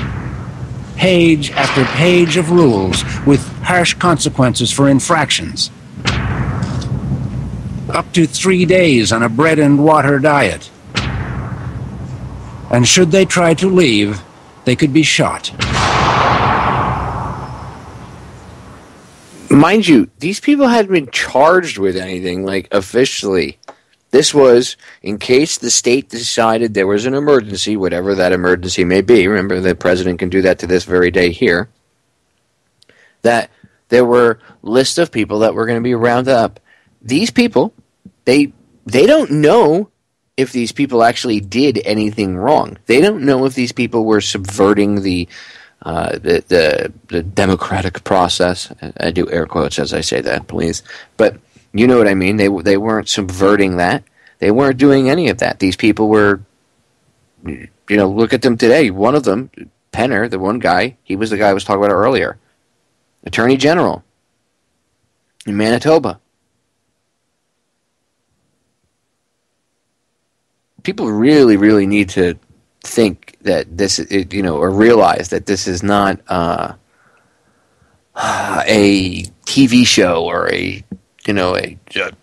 Page after page of rules with harsh consequences for infractions. Up to 3 days on a bread and water diet. And should they try to leave, they could be shot. Mind you, these people hadn't been charged with anything, officially. This was in case the state decided there was an emergency, whatever that emergency may be. Remember, the president can do that to this very day here. That there were lists of people that were going to be rounded up. These people, they don't know if these people actually did anything wrong. They don't know if these people were subverting the democratic process. I do air quotes as I say that, please. But you know what I mean. They weren't subverting that. They weren't doing any of that. These people were, look at them today. One of them, Penner, the one guy, he was the guy I was talking about earlier. Attorney General in Manitoba. People really, really need to think that this, or realize that this is not a TV show or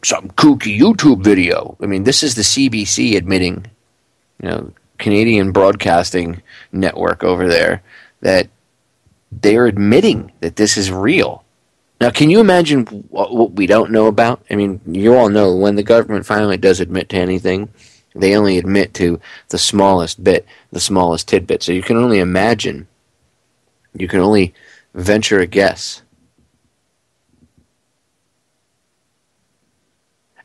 some kooky YouTube video. This is the CBC admitting, Canadian Broadcasting Network over there, that they're admitting that this is real. Now, can you imagine what we don't know about? You all know when the government finally does admit to anything, they only admit to the smallest bit, the smallest tidbit. So you can only imagine, you can only venture a guess.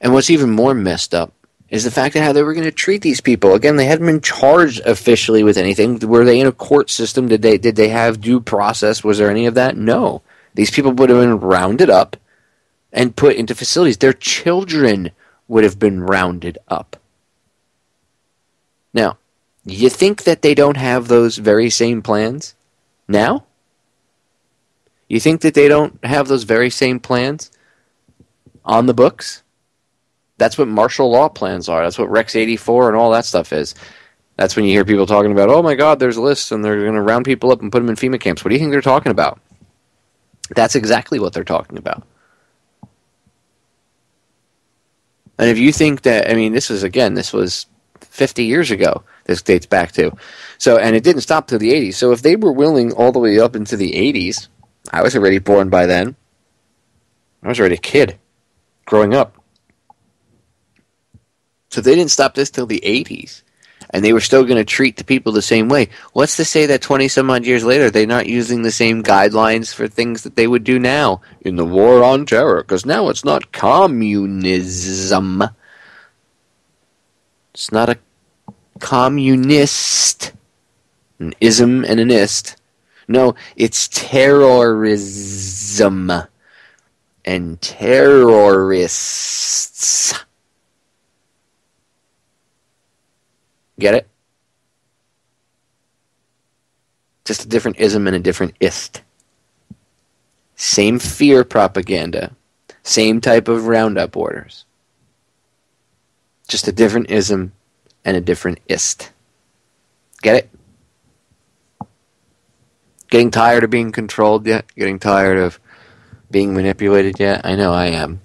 And what's even more messed up is the fact of how they were going to treat these people. Again, they hadn't been charged officially with anything. Were they in a court system? Did they have due process? Was there any of that? No. These people would have been rounded up and put into facilities. Their children would have been rounded up. Now, you think that they don't have those very same plans now? You think that they don't have those very same plans on the books? That's what martial law plans are. That's what Rex 84 and all that stuff is. That's when you hear people talking about, oh my God, there's lists and they're going to round people up and put them in FEMA camps. What do you think they're talking about? That's exactly what they're talking about. And if you think that, this was 50 years ago. This dates back to. So, and it didn't stop till the 80s. So if they were willing all the way up into the 80s, I was already born by then. I was already a kid growing up. So they didn't stop this till the 80s. And they were still going to treat the people the same way. What's to say that 20-some-odd years later, they're not using the same guidelines for things that they would do now in the war on terror? Because now it's not communism. It's not a communist. An ism and an ist. No, it's terrorism. And terrorists. Get it? Just a different ism and a different ist. Same fear propaganda. Same type of roundup orders. Just a different ism and a different ist. Get it? Getting tired of being controlled yet? Getting tired of being manipulated yet? I know I am.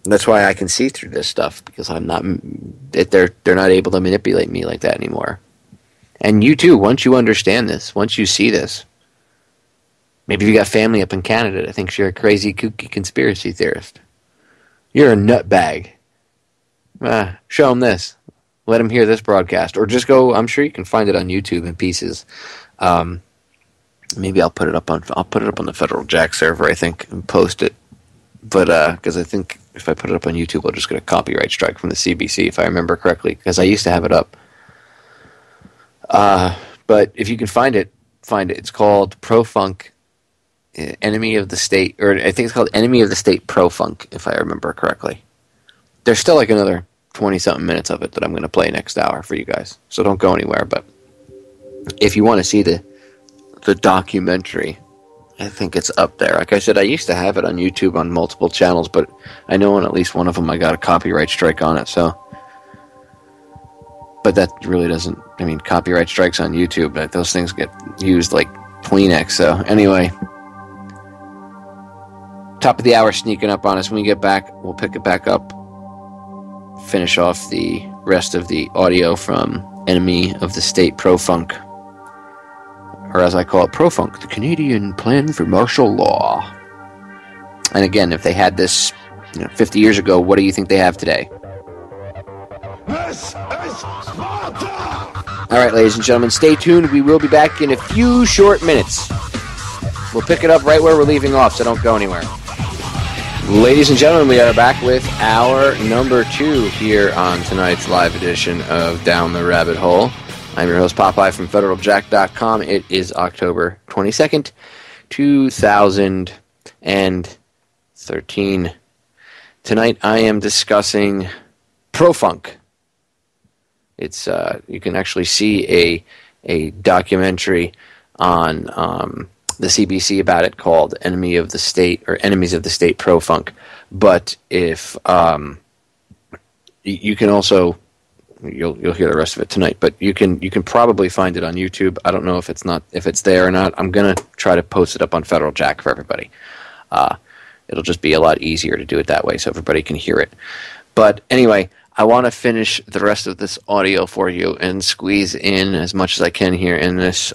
That's why I can see through this stuff, because I'm not. They're not able to manipulate me like that anymore. And you too. Once you understand this, once you see this, maybe you got family up in Canada that thinks you're a crazy, kooky conspiracy theorist. You're a nutbag. Show them this. Let them hear this broadcast, or just go. I'm sure you can find it on YouTube in pieces. Maybe I'll put it up on the Federal Jack server, I think, and post it. But because I think if I put it up on YouTube, I'll just get a copyright strike from the CBC, if I remember correctly, because I used to have it up. But if you can find it, find it. It's called PROFUNC, Enemy of the State, or I think it's called Enemy of the State PROFUNC, if I remember correctly. There's still like another 20-something minutes of it that I'm going to play next hour for you guys, so don't go anywhere. But if you want to see the documentary, I think it's up there. Like I said, I used to have it on YouTube on multiple channels, but I know on at least one of them I got a copyright strike on it, so. But that really doesn't, I mean, copyright strikes on YouTube, but those things get used like Kleenex, so anyway. Top of the hour sneaking up on us. When we get back, we'll pick it back up, finish off the rest of the audio from Enemy of the State PROFUNC. Or as I call it, PROFUNC, the Canadian Plan for Martial Law. And again, if they had this 50 years ago, what do you think they have today? Alright, ladies and gentlemen, stay tuned. We will be back in a few short minutes. We'll pick it up right where we're leaving off, so don't go anywhere. Ladies and gentlemen, we are back with hour number 2 here on tonight's live edition of Down the Rabbit Hole. I'm your host, Popeye from FederalJack.com. It is October 22nd, 2013. Tonight I am discussing PROFUNC. It's you can actually see a documentary on the CBC about it called Enemy of the State, or Enemies of the State PROFUNC. But if you can also, you'll hear the rest of it tonight, but you can probably find it on YouTube. I don't know if it's there or not. I'm gonna try to post it up on Federal Jack for everybody. It'll just be a lot easier to do it that way so everybody can hear it. But anyway, I want to finish the rest of this audio for you and squeeze in as much as I can here in this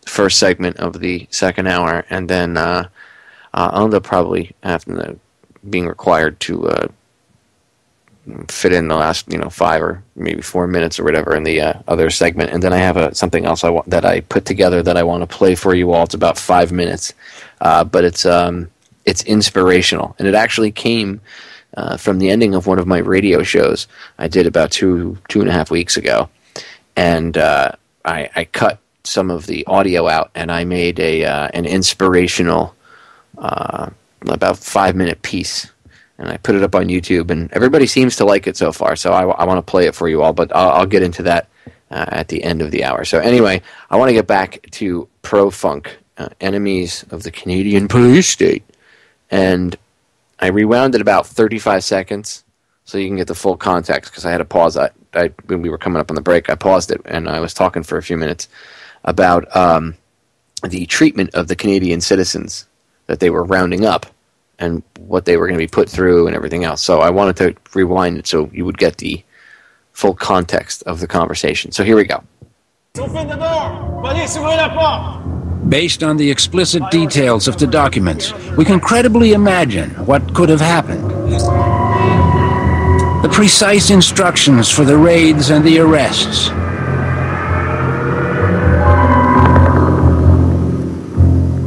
first segment of the second hour, and then I'll end up probably being required to fit in the last 5 or maybe 4 minutes or whatever in the other segment, and then I have something else that I put together that I want to play for you all. It's about 5 minutes, but it's inspirational, and it actually came from the ending of one of my radio shows I did about two and a half weeks ago, and I cut some of the audio out, and I made an inspirational about 5-minute piece. And I put it up on YouTube, and everybody seems to like it so far, so I want to play it for you all, but I'll get into that at the end of the hour. So anyway, I want to get back to PROFUNC, Enemies of the Canadian Police State. And I rewound it about 35 seconds so you can get the full context, because I had to pause. When we were coming up on the break, I paused it, and I was talking for a few minutes about the treatment of the Canadian citizens that they were rounding up, and what they were going to be put through and everything else. So I wanted to rewind it so you would get the full context of the conversation. So here we go. Based on the explicit details of the documents, we can credibly imagine what could have happened. The precise instructions for the raids and the arrests.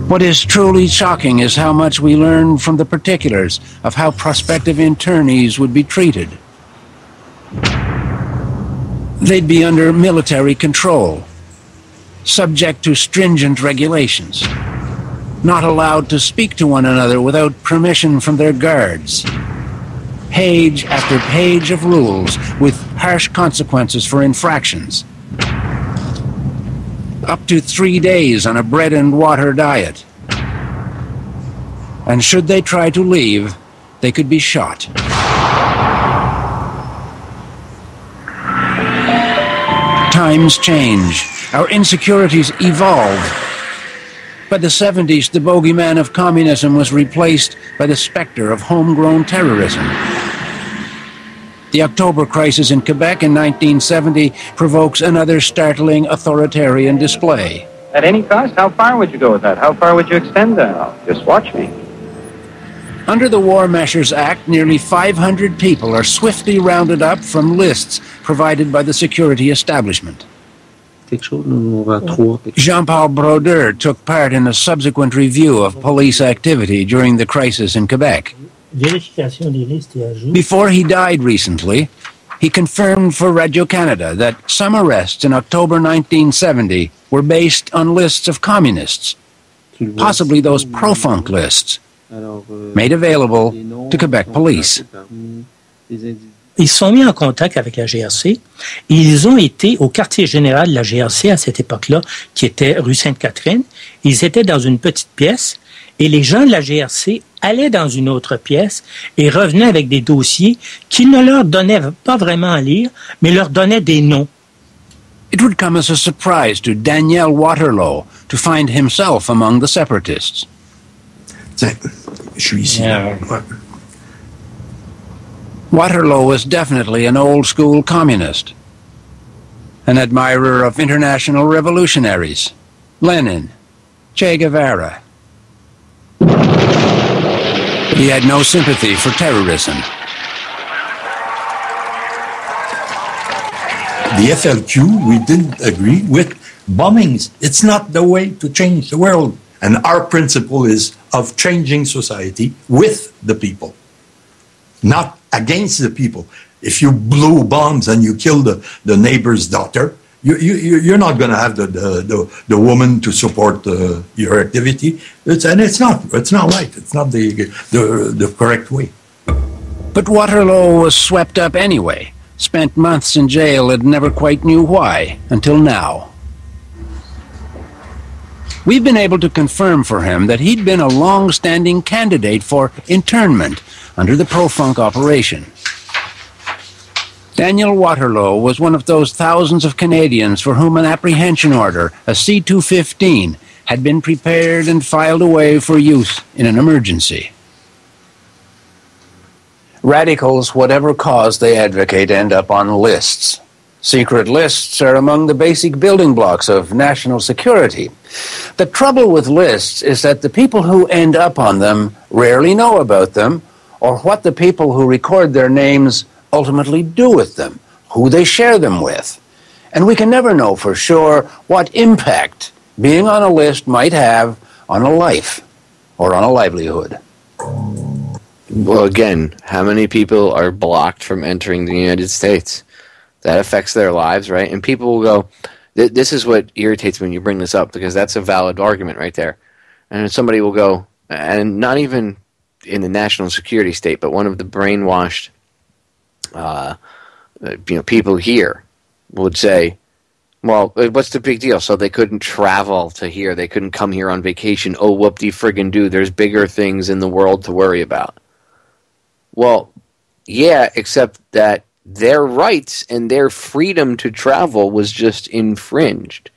What is truly shocking is how much we learn from the particulars of how prospective internees would be treated. They'd be under military control, subject to stringent regulations, not allowed to speak to one another without permission from their guards. Page after page of rules with harsh consequences for infractions. Up to 3 days on a bread and water diet. And should they try to leave, they could be shot. Times change. Our insecurities evolve. By the 70s, the bogeyman of communism was replaced by the specter of homegrown terrorism. The October crisis in Quebec in 1970 provokes another startling authoritarian display. At any cost? How far would you go with that? How far would you extend that? Oh, just watch me. Under the War Measures Act, nearly 500 people are swiftly rounded up from lists provided by the security establishment. Jean-Paul Brodeur took part in a subsequent review of police activity during the crisis in Quebec. Before he died recently, he confirmed for Radio-Canada that some arrests in October 1970 were based on lists of communists, possibly those PROFUNC lists, made available to Quebec police. Ils se sont mis en contact avec la GRC et ils ont été au quartier général de la GRC à cette époque-là, qui était rue Sainte-Catherine. Ils étaient dans une petite pièce et les gens de la GRC allaient dans une autre pièce et revenaient avec des dossiers qui ne leur donnaient pas vraiment à lire, mais leur donnaient des noms. It would come as a surprise to Daniel Waterloo to find himself among the separatists. Tiens, je suis ici. Yeah. Waterloo was definitely an old-school communist, an admirer of international revolutionaries, Lenin, Che Guevara. He had no sympathy for terrorism. The FLQ, we didn't agree with bombings. It's not the way to change the world. And our principle is of changing society with the people, not against the people. If you blow bombs and you kill the neighbor's daughter, you're not going to have the woman to support your activity. It's not right. It's not the correct way. But Waterloo was swept up anyway. Spent months in jail and never quite knew why, until now. We've been able to confirm for him that he'd been a long-standing candidate for internment under the PROFUNC operation. Daniel Waterloo was one of those thousands of Canadians for whom an apprehension order, a C-215, had been prepared and filed away for use in an emergency. Radicals, whatever cause they advocate, end up on lists. Secret lists are among the basic building blocks of national security. The trouble with lists is that the people who end up on them rarely know about them, or what the people who record their names ultimately do with them, who they share them with. And we can never know for sure what impact being on a list might have on a life or on a livelihood. Well, again, how many people are blocked from entering the United States? That affects their lives, right? And people will go, this is what irritates me when you bring this up, because that's a valid argument right there. And somebody will go, and not even in the national security state, but one of the brainwashed people here would say, well, what's the big deal? So they couldn't travel to here. They couldn't come here on vacation. Oh, whoop-de-friggin-do. There's bigger things in the world to worry about. Well, yeah, except that their rights and their freedom to travel was just infringed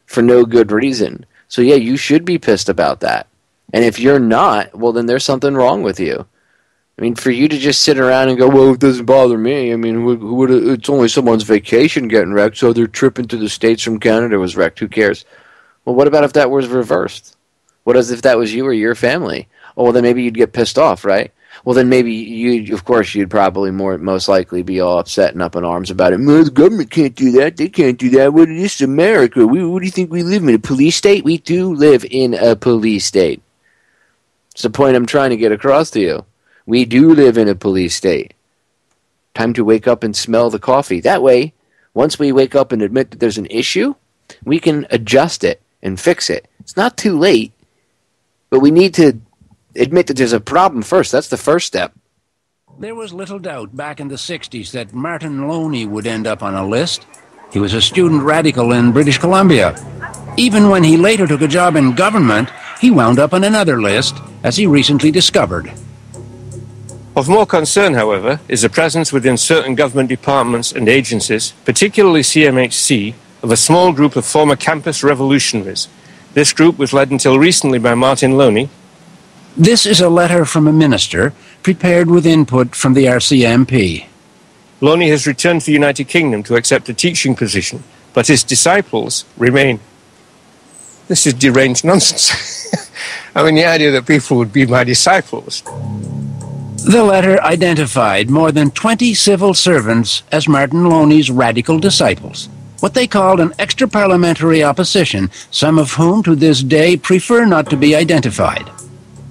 for no good reason. So yeah, you should be pissed about that. And if you're not, well, then there's something wrong with you. I mean, for you to just sit around and go, well, it doesn't bother me. I mean, it's only someone's vacation getting wrecked, so they're tripping to the States from Canada was wrecked. Who cares? Well, what about if that was reversed? What if that was you or your family? Oh, well, then maybe you'd get pissed off, right? Well, then maybe you'd probably most likely be all upset and up in arms about it. Well, the government can't do that. They can't do that. What is this, America? What do you think we live in? A police state? We do live in a police state. It's the point I'm trying to get across to you. We do live in a police state. Time to wake up and smell the coffee. That way, once we wake up and admit that there's an issue, we can adjust it and fix it. It's not too late, but we need to admit that there's a problem first. That's the first step. There was little doubt back in the 60s that Martin Loney would end up on a list. He was a student radical in British Columbia. Even when he later took a job in government, he wound up on another list, as he recently discovered. Of more concern, however, is the presence within certain government departments and agencies, particularly CMHC, of a small group of former campus revolutionaries. This group was led until recently by Martin Loney. This is a letter from a minister, prepared with input from the RCMP. Loney has returned to the United Kingdom to accept a teaching position, but his disciples remain. This is deranged nonsense. I mean, the idea that people would be my disciples. The letter identified more than 20 civil servants as Martin Loney's radical disciples, what they called an extra-parliamentary opposition, some of whom to this day prefer not to be identified.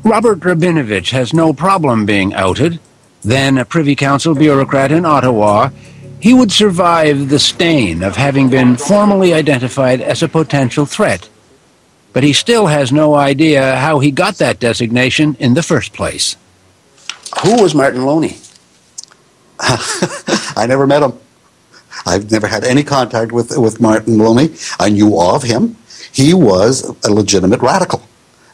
Robert Rabinovich has no problem being outed. Then a Privy Council bureaucrat in Ottawa, he would survive the stain of having been formally identified as a potential threat. But he still has no idea how he got that designation in the first place. Who was Martin Loney? I never met him. I've never had any contact with Martin Loney. I knew of him. He was a legitimate radical.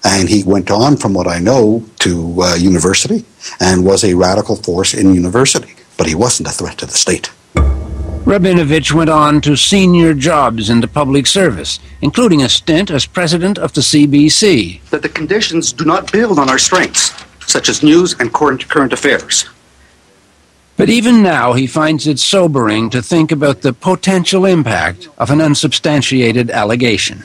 And he went on, from what I know, to university and was a radical force in university. But he wasn't a threat to the state. Rabinovich went on to senior jobs in the public service, including a stint as president of the CBC. That the conditions do not build on our strengths, such as news and current affairs. But even now he finds it sobering to think about the potential impact of an unsubstantiated allegation.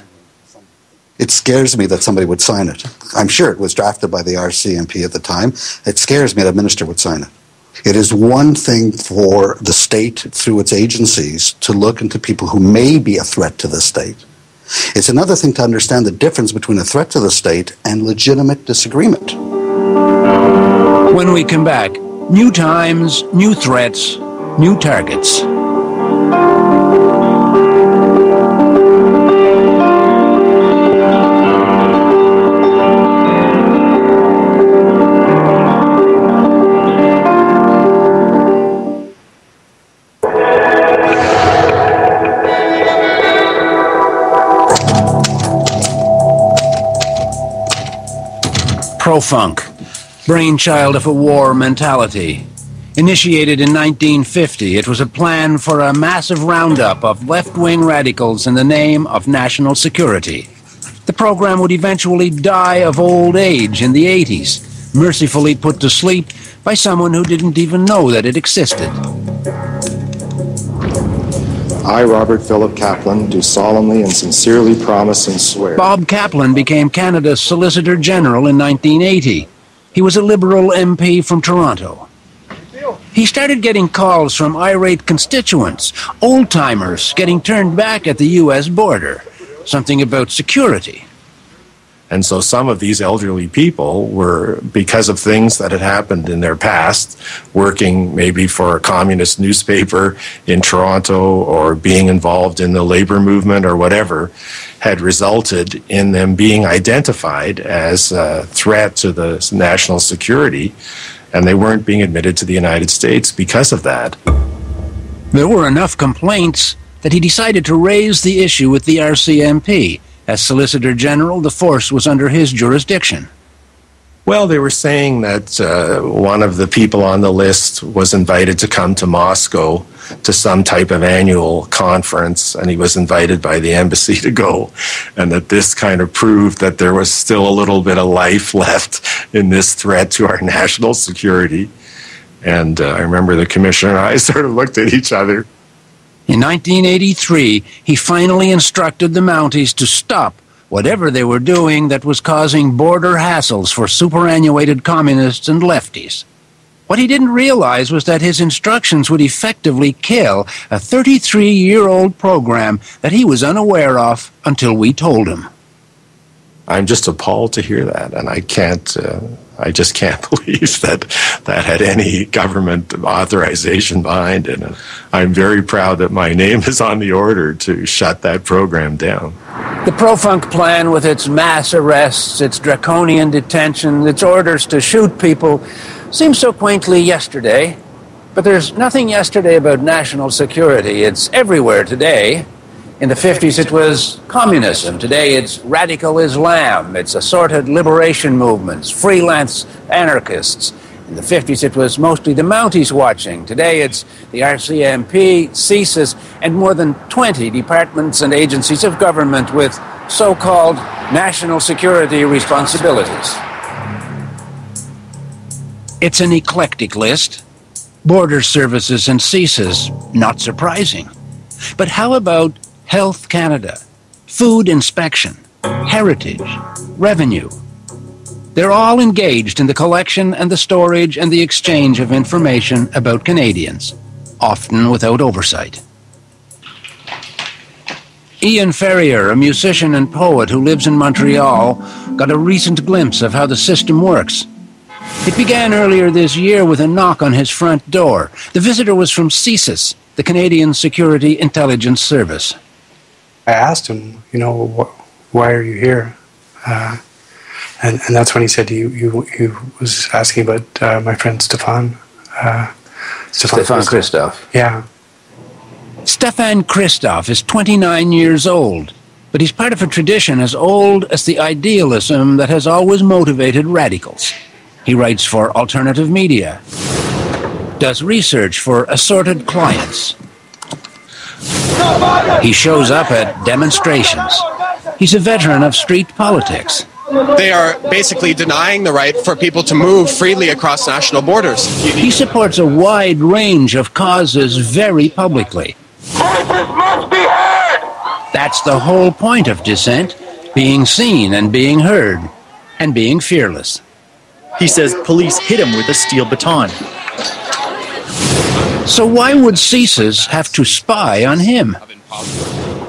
It scares me that somebody would sign it. I'm sure it was drafted by the RCMP at the time. It scares me that a minister would sign it. It is one thing for the state, through its agencies, to look into people who may be a threat to the state. It's another thing to understand the difference between a threat to the state and legitimate disagreement. When we come back, new times, new threats, new targets. PROFUNC, brainchild of a war mentality. Initiated in 1950, it was a plan for a massive roundup of left-wing radicals in the name of national security. The program would eventually die of old age in the 80s, mercifully put to sleep by someone who didn't even know that it existed. I, Robert Philip Kaplan, do solemnly and sincerely promise and swear. Bob Kaplan became Canada's Solicitor General in 1980. He was a Liberal MP from Toronto. He started getting calls from irate constituents, old-timers getting turned back at the U.S. border. Something about security. And so some of these elderly people were, because of things that had happened in their past, working maybe for a communist newspaper in Toronto or being involved in the labor movement or whatever, had resulted in them being identified as a threat to the national security, and they weren't being admitted to the United States because of that. There were enough complaints that he decided to raise the issue with the RCMP. As Solicitor General, the force was under his jurisdiction. Well, they were saying that one of the people on the list was invited to come to Moscow to some type of annual conference, and he was invited by the embassy to go, and that this kind of proved that there was still a little bit of life left in this threat to our national security. And I remember the commissioner and I sort of looked at each other. In 1983, he finally instructed the Mounties to stop whatever they were doing that was causing border hassles for superannuated communists and lefties. What he didn't realize was that his instructions would effectively kill a 33-year-old program that he was unaware of until we told him. I'm just appalled to hear that, and I just can't believe that that had any government authorization behind it. And I'm very proud that my name is on the order to shut that program down. The PROFUNC plan, with its mass arrests, its draconian detention, its orders to shoot people, seems so quaintly yesterday. But there's nothing yesterday about national security. It's everywhere today. In the 50s, it was communism. Today, it's radical Islam. It's assorted liberation movements, freelance anarchists. In the 50s, it was mostly the Mounties watching. Today, it's the RCMP, CSIS, and more than 20 departments and agencies of government with so-called national security responsibilities. It's an eclectic list. Border services and CSIS, not surprising. But how about Health Canada, food inspection, heritage, revenue? They're all engaged in the collection and the storage and the exchange of information about Canadians, often without oversight. Ian Ferrier, a musician and poet who lives in Montreal, got a recent glimpse of how the system works. It began earlier this year with a knock on his front door. The visitor was from CSIS, the Canadian Security Intelligence Service. I asked him, why are you here? And that's when he said he was asking about my friend Stefan. Stefan Christoph. Yeah. Stefan Christoph is 29 years old, but he's part of a tradition as old as the idealism that has always motivated radicals. He writes for alternative media, does research for assorted clients. He shows up at demonstrations. He's a veteran of street politics. They are basically denying the right for people to move freely across national borders. He supports a wide range of causes very publicly. Voices must be heard! That's the whole point of dissent, being seen and being heard, and being fearless. He says police hit him with a steel baton. So why would CSIS have to spy on him?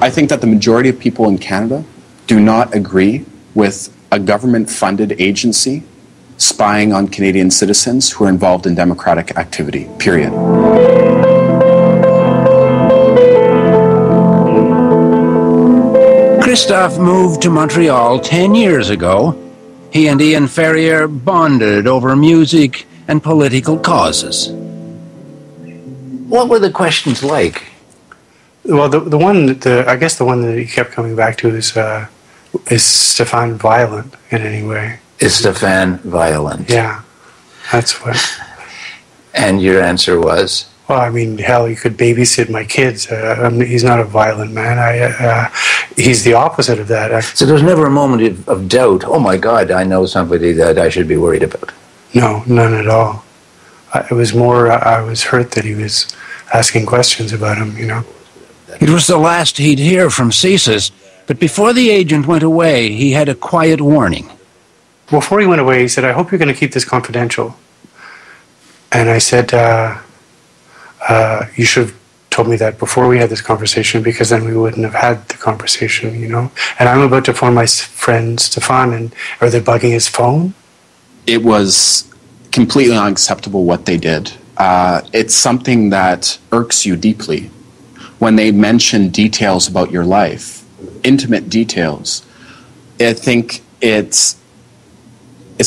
I think that the majority of people in Canada do not agree with a government-funded agency spying on Canadian citizens who are involved in democratic activity, period. Christophe moved to Montreal 10 years ago. He and Ian Ferrier bonded over music and political causes. What were the questions like? Well, I guess the one that he kept coming back to is Stefan violent in any way? Is Stefan violent? Yeah, that's what. And your answer was? Well, I mean, hell, he could babysit my kids. He's not a violent man. He's the opposite of that. So there was never a moment of doubt, oh my God, I know somebody that I should be worried about? No, none at all. It was more, I was hurt that he was asking questions about him, It was the last he'd hear from CSIS, but before the agent went away, he had a quiet warning. Before he went away, he said, I hope you're going to keep this confidential. And I said, you should have told me that before we had this conversation, because then we wouldn't have had the conversation, And I'm about to phone my friend Stefan, and are they bugging his phone? It was completely unacceptable what they did. It's something that irks you deeply. When they mention details about your life, intimate details, I think it's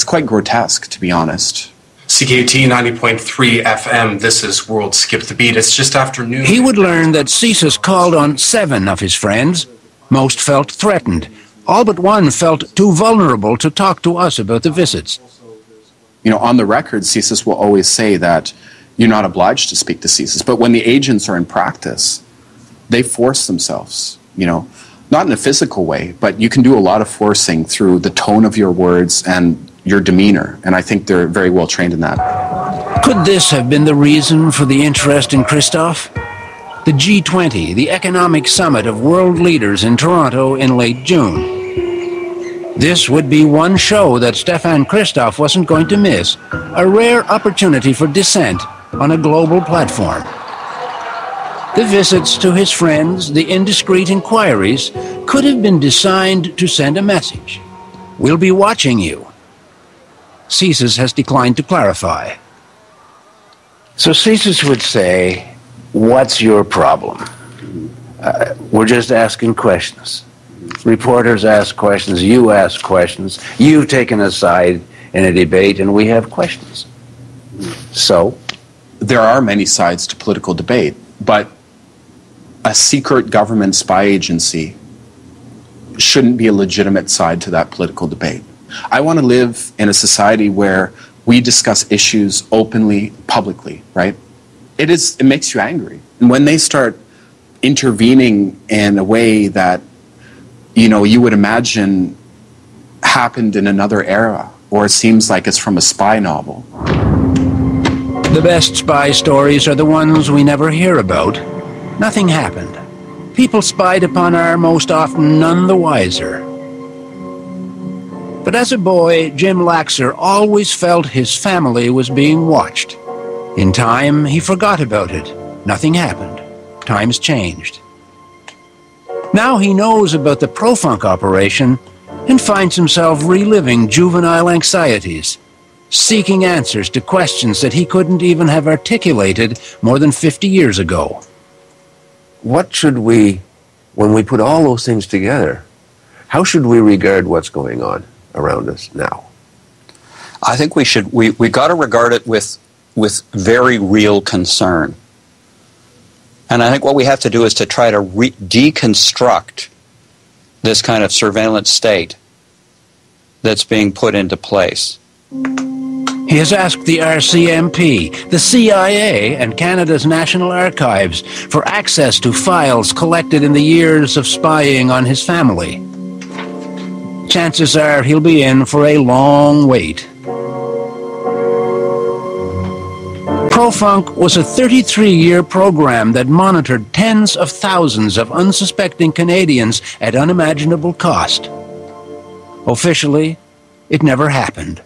quite grotesque, to be honest. CKUT 90.3 FM, this is World Skip the Beat. It's just after noon. He would learn that CSIS called on 7 of his friends. Most felt threatened. All but one felt too vulnerable to talk to us about the visits. On the record, CSIS will always say that you're not obliged to speak to CSIS. But when the agents are in practice, they force themselves, not in a physical way, but you can do a lot of forcing through the tone of your words and your demeanor. And I think they're very well trained in that. Could this have been the reason for the interest in Christoph? The G20, the economic summit of world leaders in Toronto in late June. This would be one show that Stefan Christoph wasn't going to miss, a rare opportunity for dissent on a global platform. The visits to his friends, the indiscreet inquiries, could have been designed to send a message. We'll be watching you. CSIS has declined to clarify. So CSIS would say, what's your problem? We're just asking questions. Reporters ask questions, you ask questions, you've taken a side in a debate, and we have questions. So? There are many sides to political debate, but a secret government spy agency shouldn't be a legitimate side to that political debate. I want to live in a society where we discuss issues openly, publicly, right? It makes you angry. And when they start intervening in a way that, you would imagine happened in another era, or it seems like it's from a spy novel. The best spy stories are the ones we never hear about. Nothing happened. People spied upon our most often none the wiser. But as a boy, Jim Laxer always felt his family was being watched. In time, he forgot about it. Nothing happened. Times changed. Now he knows about the PROFUNC operation and finds himself reliving juvenile anxieties, seeking answers to questions that he couldn't even have articulated more than 50 years ago. What should we, when we put all those things together, how should we regard what's going on around us now? I think we got to regard it with very real concern. And I think what we have to do is to try to deconstruct this kind of surveillance state that's being put into place. He has asked the RCMP, the CIA, and Canada's National Archives for access to files collected in the years of spying on his family. Chances are he'll be in for a long wait. PROFUNC was a 33-year program that monitored tens of thousands of unsuspecting Canadians at unimaginable cost. Officially, it never happened.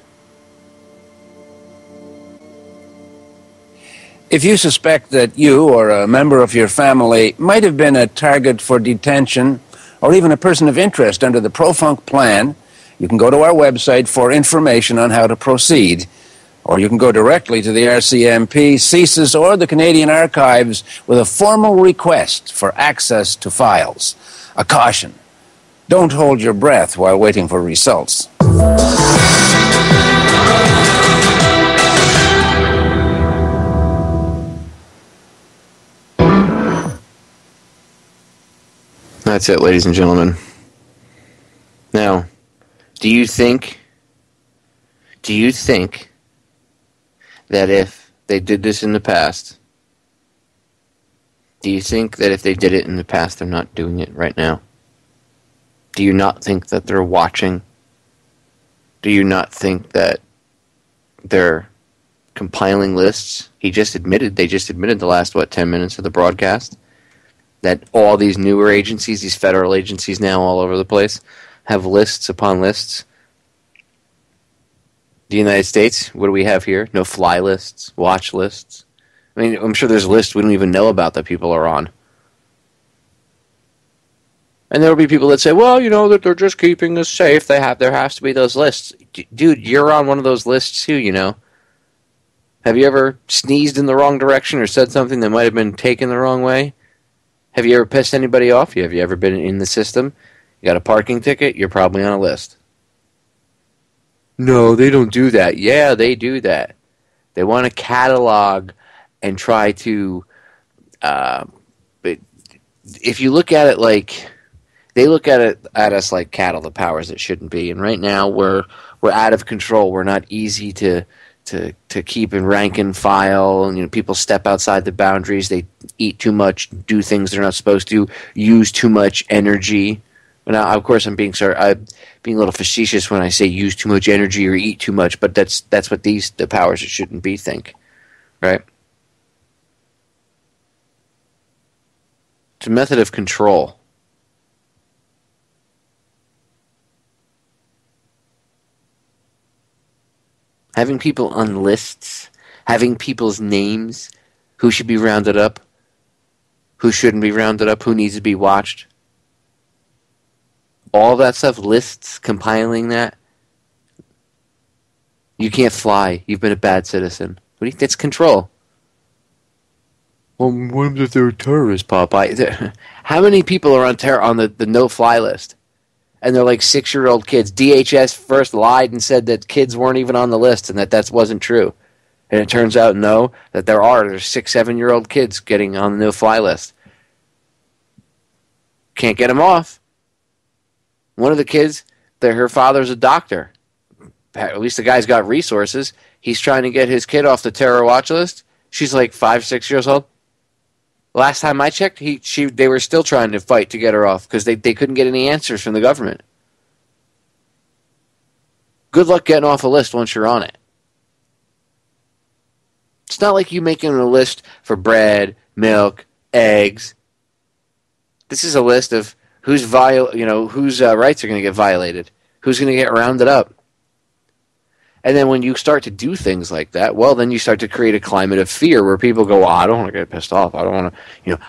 If you suspect that you or a member of your family might have been a target for detention or even a person of interest under the PROFUNC plan, you can go to our website for information on how to proceed. Or you can go directly to the RCMP, CSIS, or the Canadian Archives with a formal request for access to files. A caution: don't hold your breath while waiting for results. That's it, ladies and gentlemen. Now, do you think that if they did this in the past, do you think that if they did it in the past, they're not doing it right now? Do you not think that they're watching? Do you not think that they're compiling lists? They just admitted the last, 10 minutes of the broadcast, that all these newer agencies, these federal agencies now all over the place, have lists upon lists. The United States, what do we have here? No fly lists, watch lists. I mean, I'm sure there's lists we don't even know about that people are on. And there will be people that say, well, that they're just keeping us safe. There has to be those lists. Dude, you're on one of those lists too, Have you ever sneezed in the wrong direction or said something that might have been taken the wrong way? Have you ever pissed anybody off? Have you ever been in the system? You got a parking ticket? You're probably on a list. No, they don't do that. Yeah, they do that. They want to catalog and try to... if you look at it like... They look at us like cattle, the powers that shouldn't be. And right now, we're out of control. We're not easy to to keep in rank and file, and people step outside the boundaries. They eat too much, do things they're not supposed to, use too much energy. Now, of course, I'm being a little facetious when I say use too much energy or eat too much, but that's what the powers that shouldn't be think, right? It's a method of control. Having people on lists, having people's names, who should be rounded up, who shouldn't be rounded up, who needs to be watched. All that stuff, lists, compiling that. You can't fly. You've been a bad citizen. That's control. Well, what if they're terrorists, Popeye? How many people are on the no-fly list? And they're like 6-year-old kids. DHS first lied and said that kids weren't even on the list and that wasn't true. And it turns out, no, that there's 6, 7-year-old kids getting on the no-fly list. Can't get them off. One of the kids, her father's a doctor. At least the guy's got resources. He's trying to get his kid off the terror watch list. She's like 5, 6 years old. Last time I checked, they were still trying to fight to get her off because they couldn't get any answers from the government. Good luck getting off a list once you're on it. It's not like you making a list for bread, milk, eggs. This is a list of whose rights are going to get violated, who's going to get rounded up. And then when you start to do things like that, well, then you start to create a climate of fear where people go, I don't want to get pissed off. I don't want to,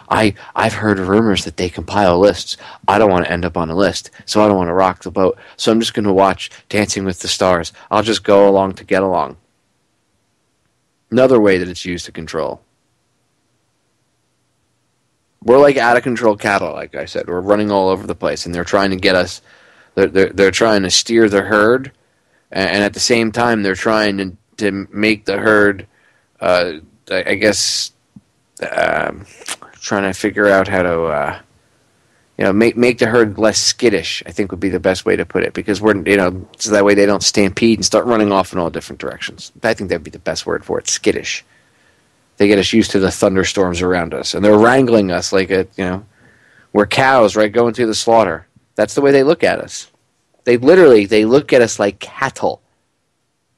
I've heard rumors that they compile lists. I don't want to end up on a list, so I don't want to rock the boat. So I'm just going to watch Dancing with the Stars. I'll just go along to get along. Another way that it's used to control. We're like out-of-control cattle, like I said. We're running all over the place, and they're trying to get us, they're trying to steer the herd. And at the same time, they're trying to make the herd, trying to figure out how to, make the herd less skittish, I think would be the best way to put it. Because so that way they don't stampede and start running off in all different directions. I think that would be the best word for it, skittish. They get us used to the thunderstorms around us. And they're wrangling us like, we're cows, right, going through the slaughter. That's the way they look at us. They look at us like cattle,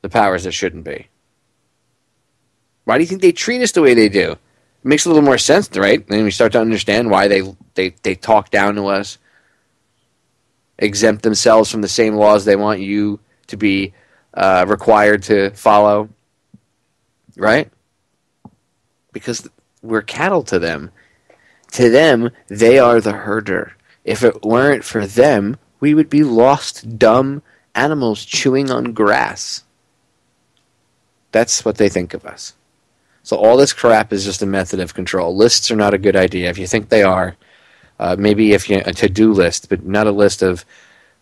the powers that shouldn't be. Why do you think they treat us the way they do? It makes a little more sense, right? Then we start to understand why they talk down to us, exempt themselves from the same laws they want you to be required to follow, right? Because we're cattle to them. To them, they are the herder. If it weren't for them, we would be lost, dumb animals chewing on grass. That's what they think of us. So all this crap is just a method of control. Lists are not a good idea. If you think they are, maybe if you a to-do list, but not a list of,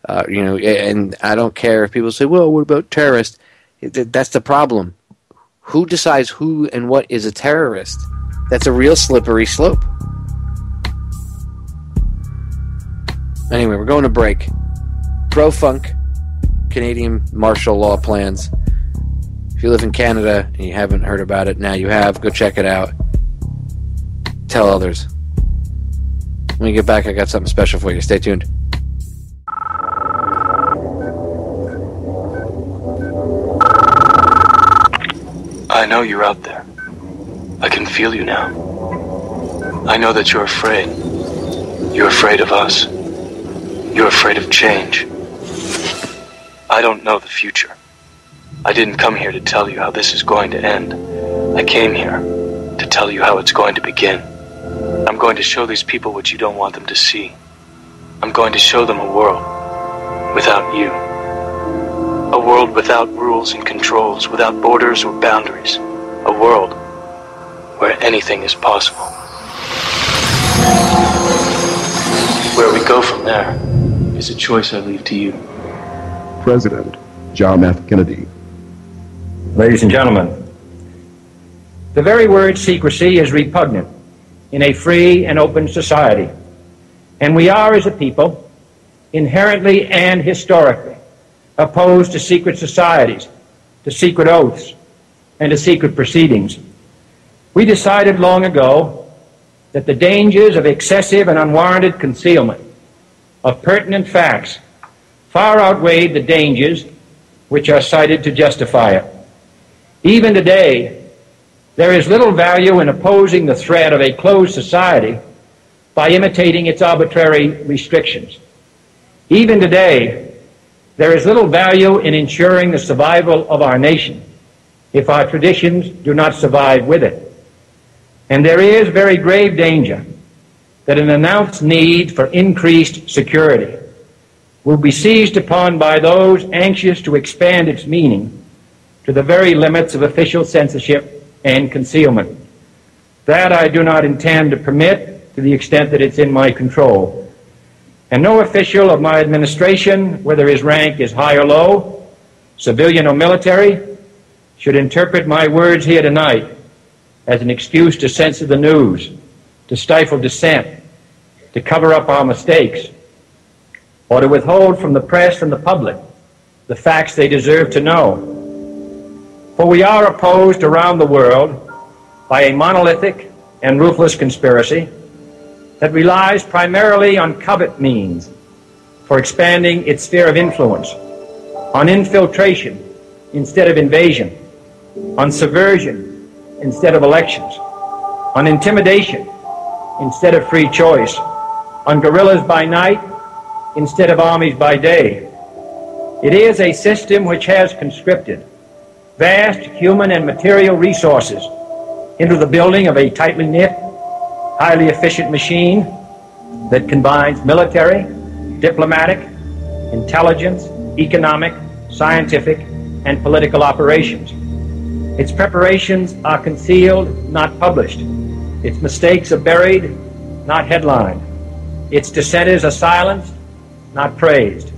and I don't care if people say, well, what about terrorists? That's the problem. Who decides who and what is a terrorist? That's a real slippery slope. Anyway, we're going to break. PROFUNC, Canadian martial law plans. If you live in Canada and you haven't heard about it, now you have. Go check it out. Tell others. When we get back, I got something special for you. Stay tuned. I know you're out there. I can feel you now. I know that you're afraid. You're afraid of us. You're afraid of change. I don't know the future. I didn't come here to tell you how this is going to end. I came here to tell you how it's going to begin. I'm going to show these people what you don't want them to see. I'm going to show them a world without you. A world without rules and controls, without borders or boundaries. A world where anything is possible. Where we go from there is a choice I leave to you. President John F. Kennedy. Ladies and gentlemen, the very word secrecy is repugnant in a free and open society. And we are, as a people, inherently and historically opposed to secret societies, to secret oaths, and to secret proceedings. We decided long ago that the dangers of excessive and unwarranted concealment of pertinent facts far outweighed the dangers which are cited to justify it. Even today, there is little value in opposing the threat of a closed society by imitating its arbitrary restrictions. Even today, there is little value in ensuring the survival of our nation if our traditions do not survive with it. And there is very grave danger that an announced need for increased security will be seized upon by those anxious to expand its meaning to the very limits of official censorship and concealment. That I do not intend to permit to the extent that it's in my control. And no official of my administration, whether his rank is high or low, civilian or military, should interpret my words here tonight as an excuse to censor the news, to stifle dissent, to cover up our mistakes, or to withhold from the press and the public the facts they deserve to know. For we are opposed around the world by a monolithic and ruthless conspiracy that relies primarily on covert means for expanding its sphere of influence, on infiltration instead of invasion, on subversion instead of elections, on intimidation instead of free choice, on guerrillas by night instead of armies by day. It is a system which has conscripted vast human and material resources into the building of a tightly knit, highly efficient machine that combines military, diplomatic, intelligence, economic, scientific, and political operations. Its preparations are concealed, not published. Its mistakes are buried, not headlined. Its dissenters are silenced, not praised.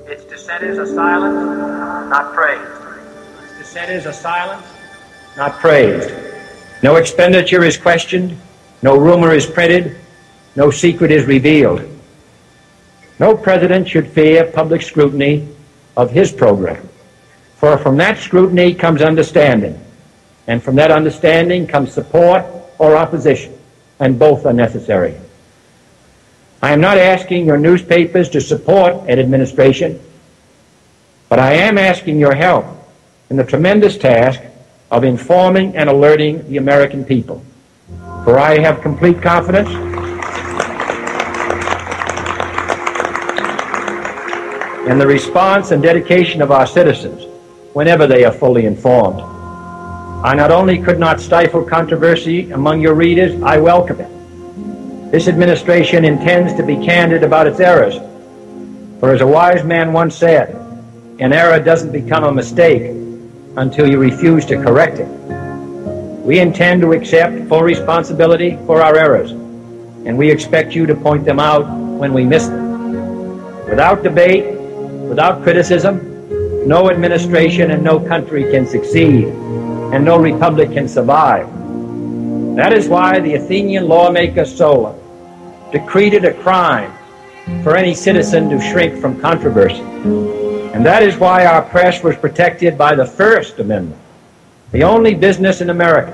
Its dissenters are silenced, not praised. Its dissenters are silenced, not praised. No expenditure is questioned, no rumor is printed, no secret is revealed. No president should fear public scrutiny of his program, for from that scrutiny comes understanding, and from that understanding comes support or opposition, and both are necessary. I am not asking your newspapers to support an administration, but I am asking your help in the tremendous task of informing and alerting the American people. For I have complete confidence in the response and dedication of our citizens whenever they are fully informed. I not only could not stifle controversy among your readers, I welcome it. This administration intends to be candid about its errors. For as a wise man once said, an error doesn't become a mistake until you refuse to correct it. We intend to accept full responsibility for our errors, and we expect you to point them out when we miss them. Without debate, without criticism, no administration and no country can succeed, and no republic can survive. That is why the Athenian lawmaker Solon decreed it a crime for any citizen to shrink from controversy. And that is why our press was protected by the First Amendment, the only business in America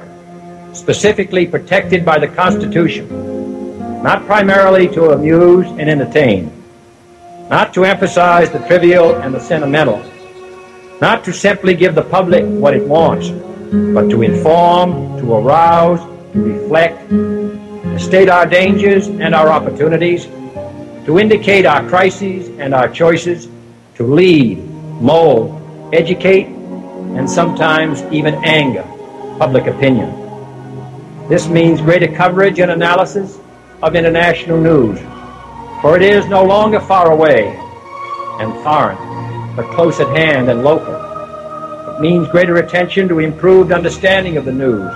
specifically protected by the Constitution, not primarily to amuse and entertain, not to emphasize the trivial and the sentimental, not to simply give the public what it wants, but to inform, to arouse, to reflect, to state our dangers and our opportunities, to indicate our crises and our choices, to lead, mold, educate, and sometimes even anger public opinion. This means greater coverage and analysis of international news, for it is no longer far away and foreign, but close at hand and local. It means greater attention to improved understanding of the news,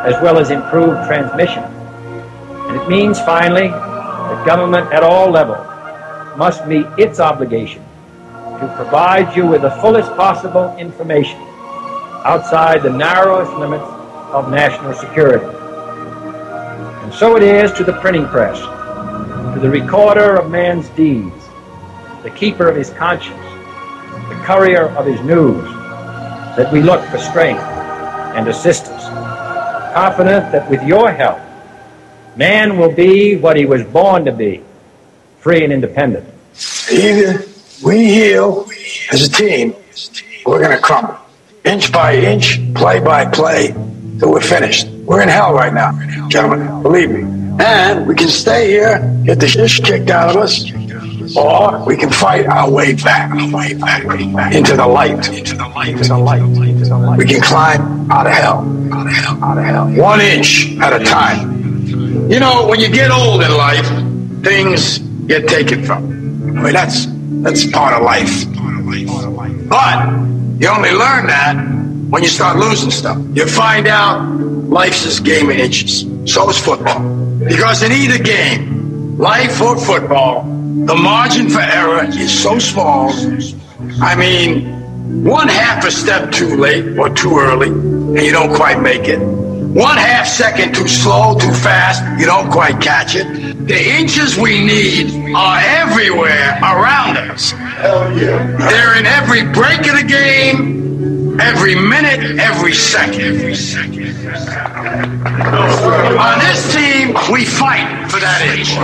as well as improved transmission. And it means, finally, that government at all levels must meet its obligation to provide you with the fullest possible information outside the narrowest limits of national security. And so it is to the printing press, to the recorder of man's deeds, the keeper of his conscience, the courier of his news, that we look for strength and assistance, confident that with your help, man will be what he was born to be, free and independent. Either we heal as a team, or we're going to crumble. Inch by inch, play by play, till we're finished. We're in hell right now, gentlemen, believe me. And we can stay here, get the shit kicked out of us, or we can fight our way back into the light. We can climb out of hell. 1 inch at a time. You know, when you get old in life, things get taken from you. I mean, that's part of life. But you only learn that when you start losing stuff. You find out life's this game of inches. So is football. Because in either game, life or football, the margin for error is so small. I mean, 1/2 a step too late or too early, and you don't quite make it. 1/2 second too slow, too fast, you don't quite catch it. The inches we need are everywhere around us. Hell yeah. They're in every break of the game, every minute, every second. On this team, we fight for that inch.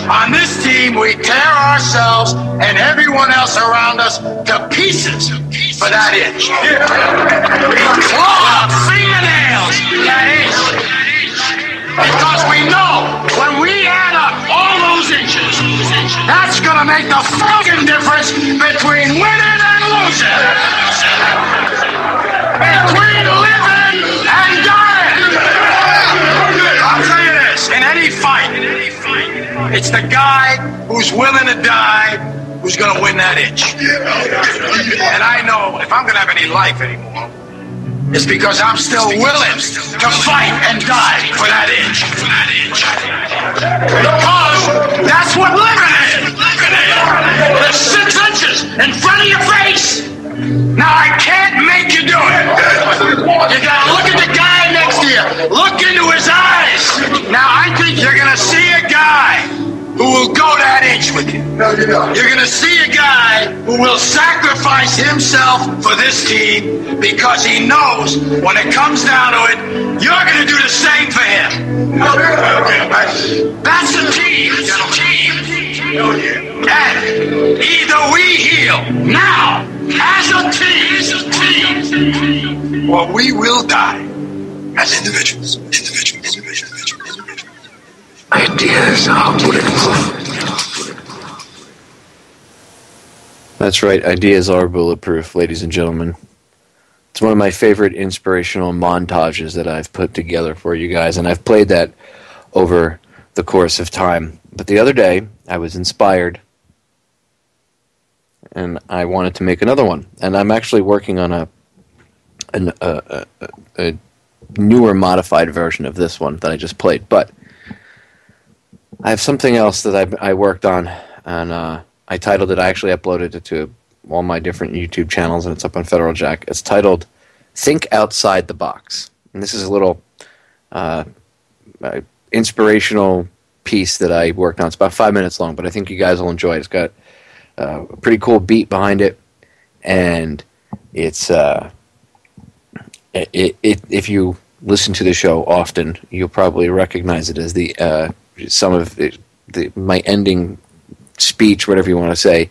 On this team, we tear ourselves and everyone else around us to pieces for that inch. We claw fingernails for that inch. Because we know when we add up all those inches, that's going to make the fucking difference between winning and losing. Between living and dying. I'll tell you this, in any fight, it's the guy who's willing to die who's going to win that inch. And I know if I'm going to have any life anymore, it's because I'm still willing to fight and die for that inch. Because that's what living is. There's 6 inches in front of your face. Now I can't make you do it. You gotta look at the guy next to you. Look into his eyes. Now I think you're gonna see a guy who will go that inch with you. You're going to see a guy who will sacrifice himself for this team because he knows when it comes down to it, you're going to do the same for him. That's a team. And either we heal now as a team, or we will die as individuals. Ideas are bulletproof. That's right, ideas are bulletproof, ladies and gentlemen. It's one of my favorite inspirational montages that I've put together for you guys, and I've played that over the course of time. But the other day, I was inspired, and I wanted to make another one. And I'm actually working on a newer, modified version of this one that I just played. But I have something else that I worked on, and I titled it. I actually uploaded it to all my different YouTube channels, and it's up on Federal Jack. It's titled "Think Outside the Box," and this is a little inspirational piece that I worked on. It's about 5 minutes long, but I think you guys will enjoy it. It's got a pretty cool beat behind it, and it's if you listen to the show often, you'll probably recognize it as my ending speech, whatever you want to say,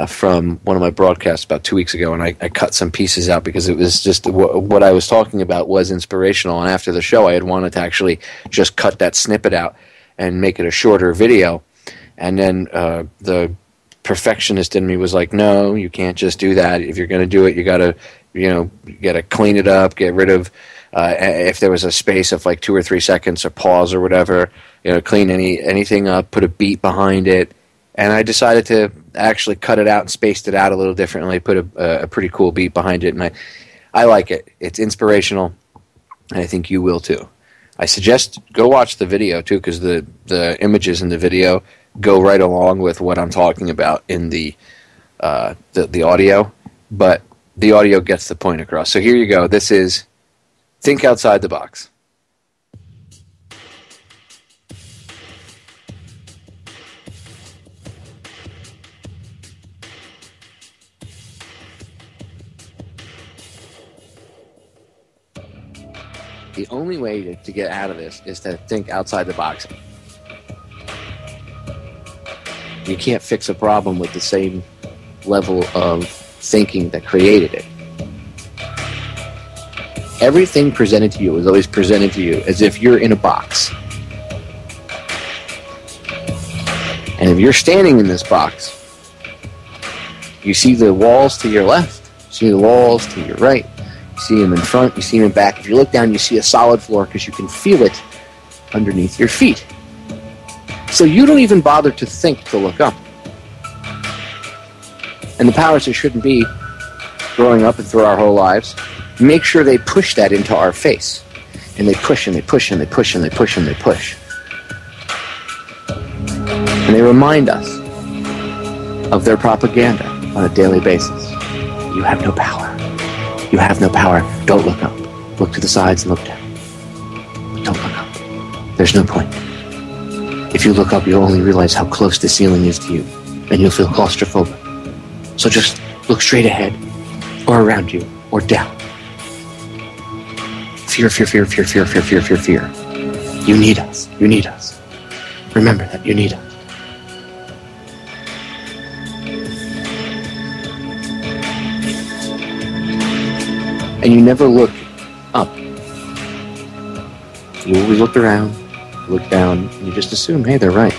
from one of my broadcasts about 2 weeks ago, and I cut some pieces out because it was just what I was talking about was inspirational, and after the show I had wanted to actually just cut that snippet out and make it a shorter video, and then the perfectionist in me was like, no, you can't just do that. If you're going to do it, you got to clean it up, get rid of if there was a space of like 2 or 3 seconds or pause or whatever, clean anything up, put a beat behind it. And I decided to actually cut it out and spaced it out a little differently, put a pretty cool beat behind it. And I like it. It's inspirational, and I think you will too. I suggest go watch the video too, because the images in the video go right along with what I'm talking about in the audio, but the audio gets the point across. So here you go. This is Think Outside the Box. The only way to get out of this is to think outside the box. You can't fix a problem with the same level of thinking that created it. Everything presented to you is always presented to you as if you're in a box. And if you're standing in this box, you see the walls to your left, you see the walls to your right, you see them in front, you see them in back. If you look down, you see a solid floor because you can feel it underneath your feet. So you don't even bother to think to look up. And the powers that shouldn't be, growing up and through our whole lives, make sure they push that into our face. And they push and they push and they push and they push and they push. And they remind us of their propaganda on a daily basis. You have no power. You have no power. Don't look up. Look to the sides and look down. Don't look up. There's no point. If you look up, you'll only realize how close the ceiling is to you, and you'll feel claustrophobic. So just look straight ahead, or around you, or down. Fear, fear, fear, fear, fear, fear, fear, fear, fear. You need us. You need us. Remember that. You need us. And you never look up. You always look around, look down, and you just assume, hey, they're right.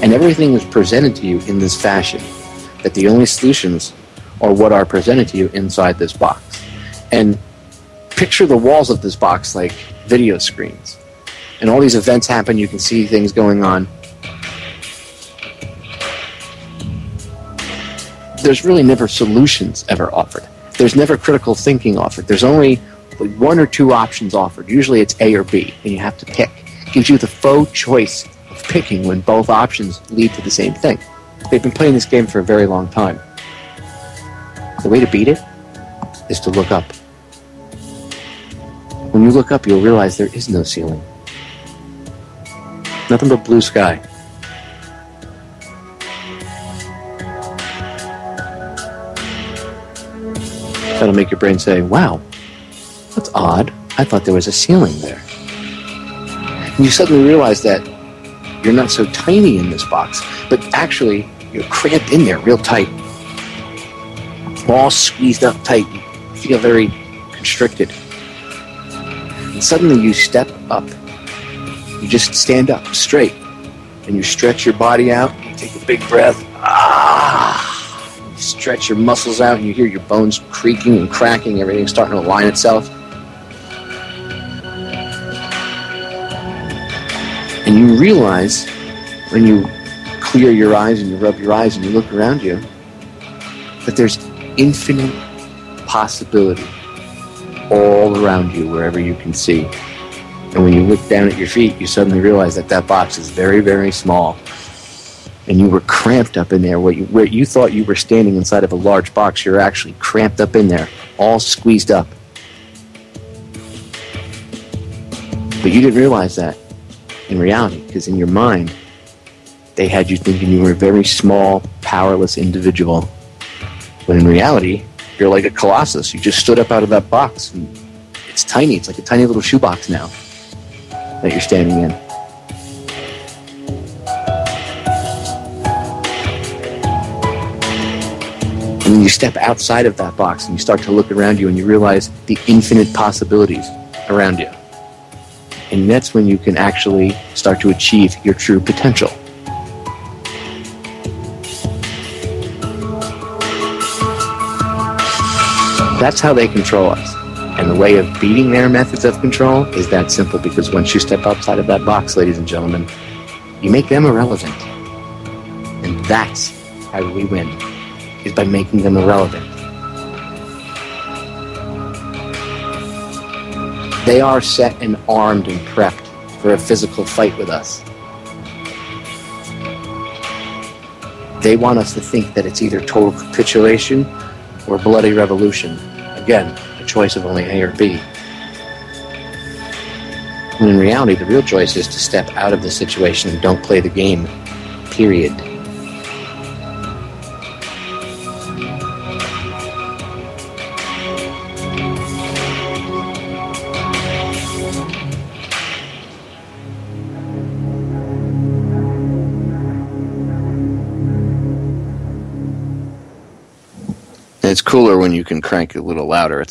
And everything is presented to you in this fashion, that the only solutions are what are presented to you inside this box. And picture the walls of this box like video screens. And all these events happen, you can see things going on. There's really never solutions ever offered. There's never critical thinking offered. There's only one or two options offered. Usually it's A or B, and you have to pick. It gives you the faux choice of picking when both options lead to the same thing. They've been playing this game for a very long time. The way to beat it is to look up. When you look up, you'll realize there is no ceiling. Nothing but blue sky. That'll make your brain say, wow, that's odd. I thought there was a ceiling there. And you suddenly realize that you're not so tiny in this box, but actually you're cramped in there real tight. All squeezed up tight. You feel very constricted. And suddenly you step up. You just stand up straight. And you stretch your body out. You take a big breath. You stretch your muscles out and you hear your bones creaking and cracking. Everything's starting to align itself. And you realize when you clear your eyes and you rub your eyes and you look around you that there's infinite possibility all around you wherever you can see. And when you look down at your feet, you suddenly realize that that box is very, very small. And you were cramped up in there. Where you thought you were standing inside of a large box, you're actually cramped up in there, all squeezed up. But you didn't realize that in reality, because in your mind, they had you thinking you were a very small, powerless individual. When in reality, you're like a colossus. You just stood up out of that box. And it's tiny. It's like a tiny little shoebox now that you're standing in. And then you step outside of that box and you start to look around you and you realize the infinite possibilities around you. And that's when you can actually start to achieve your true potential. That's how they control us. And the way of beating their methods of control is that simple, because once you step outside of that box, ladies and gentlemen, you make them irrelevant. And that's how we win, is by making them irrelevant. They are set and armed and prepped for a physical fight with us. They want us to think that it's either total capitulation or bloody revolution. Again, a choice of only A or B. When in reality, the real choice is to step out of the situation and don't play the game. Period. it's cooler when you can crank it a little louder.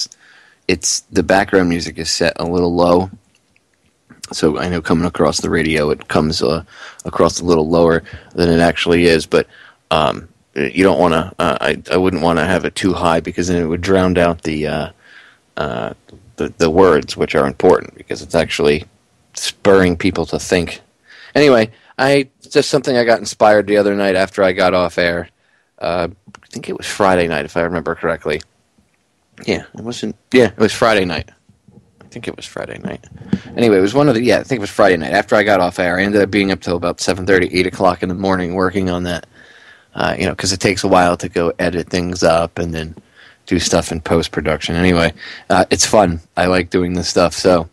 It's the background music is set a little low, so I know coming across the radio it comes across a little lower than it actually is. But you don't want to. I wouldn't want to have it too high because then it would drown out the words, which are important because it's actually spurring people to think. Anyway, just something I got inspired the other night after I got off air. I think it was Friday night, if I remember correctly. Yeah, it wasn't. Yeah, it was Friday night. I think it was Friday night. Anyway, it was I think it was Friday night. After I got off air, I ended up being up till about 7:30, 8 o'clock in the morning working on that. Because it takes a while to go edit things up and then do stuff in post-production. Anyway, it's fun. I like doing this stuff, so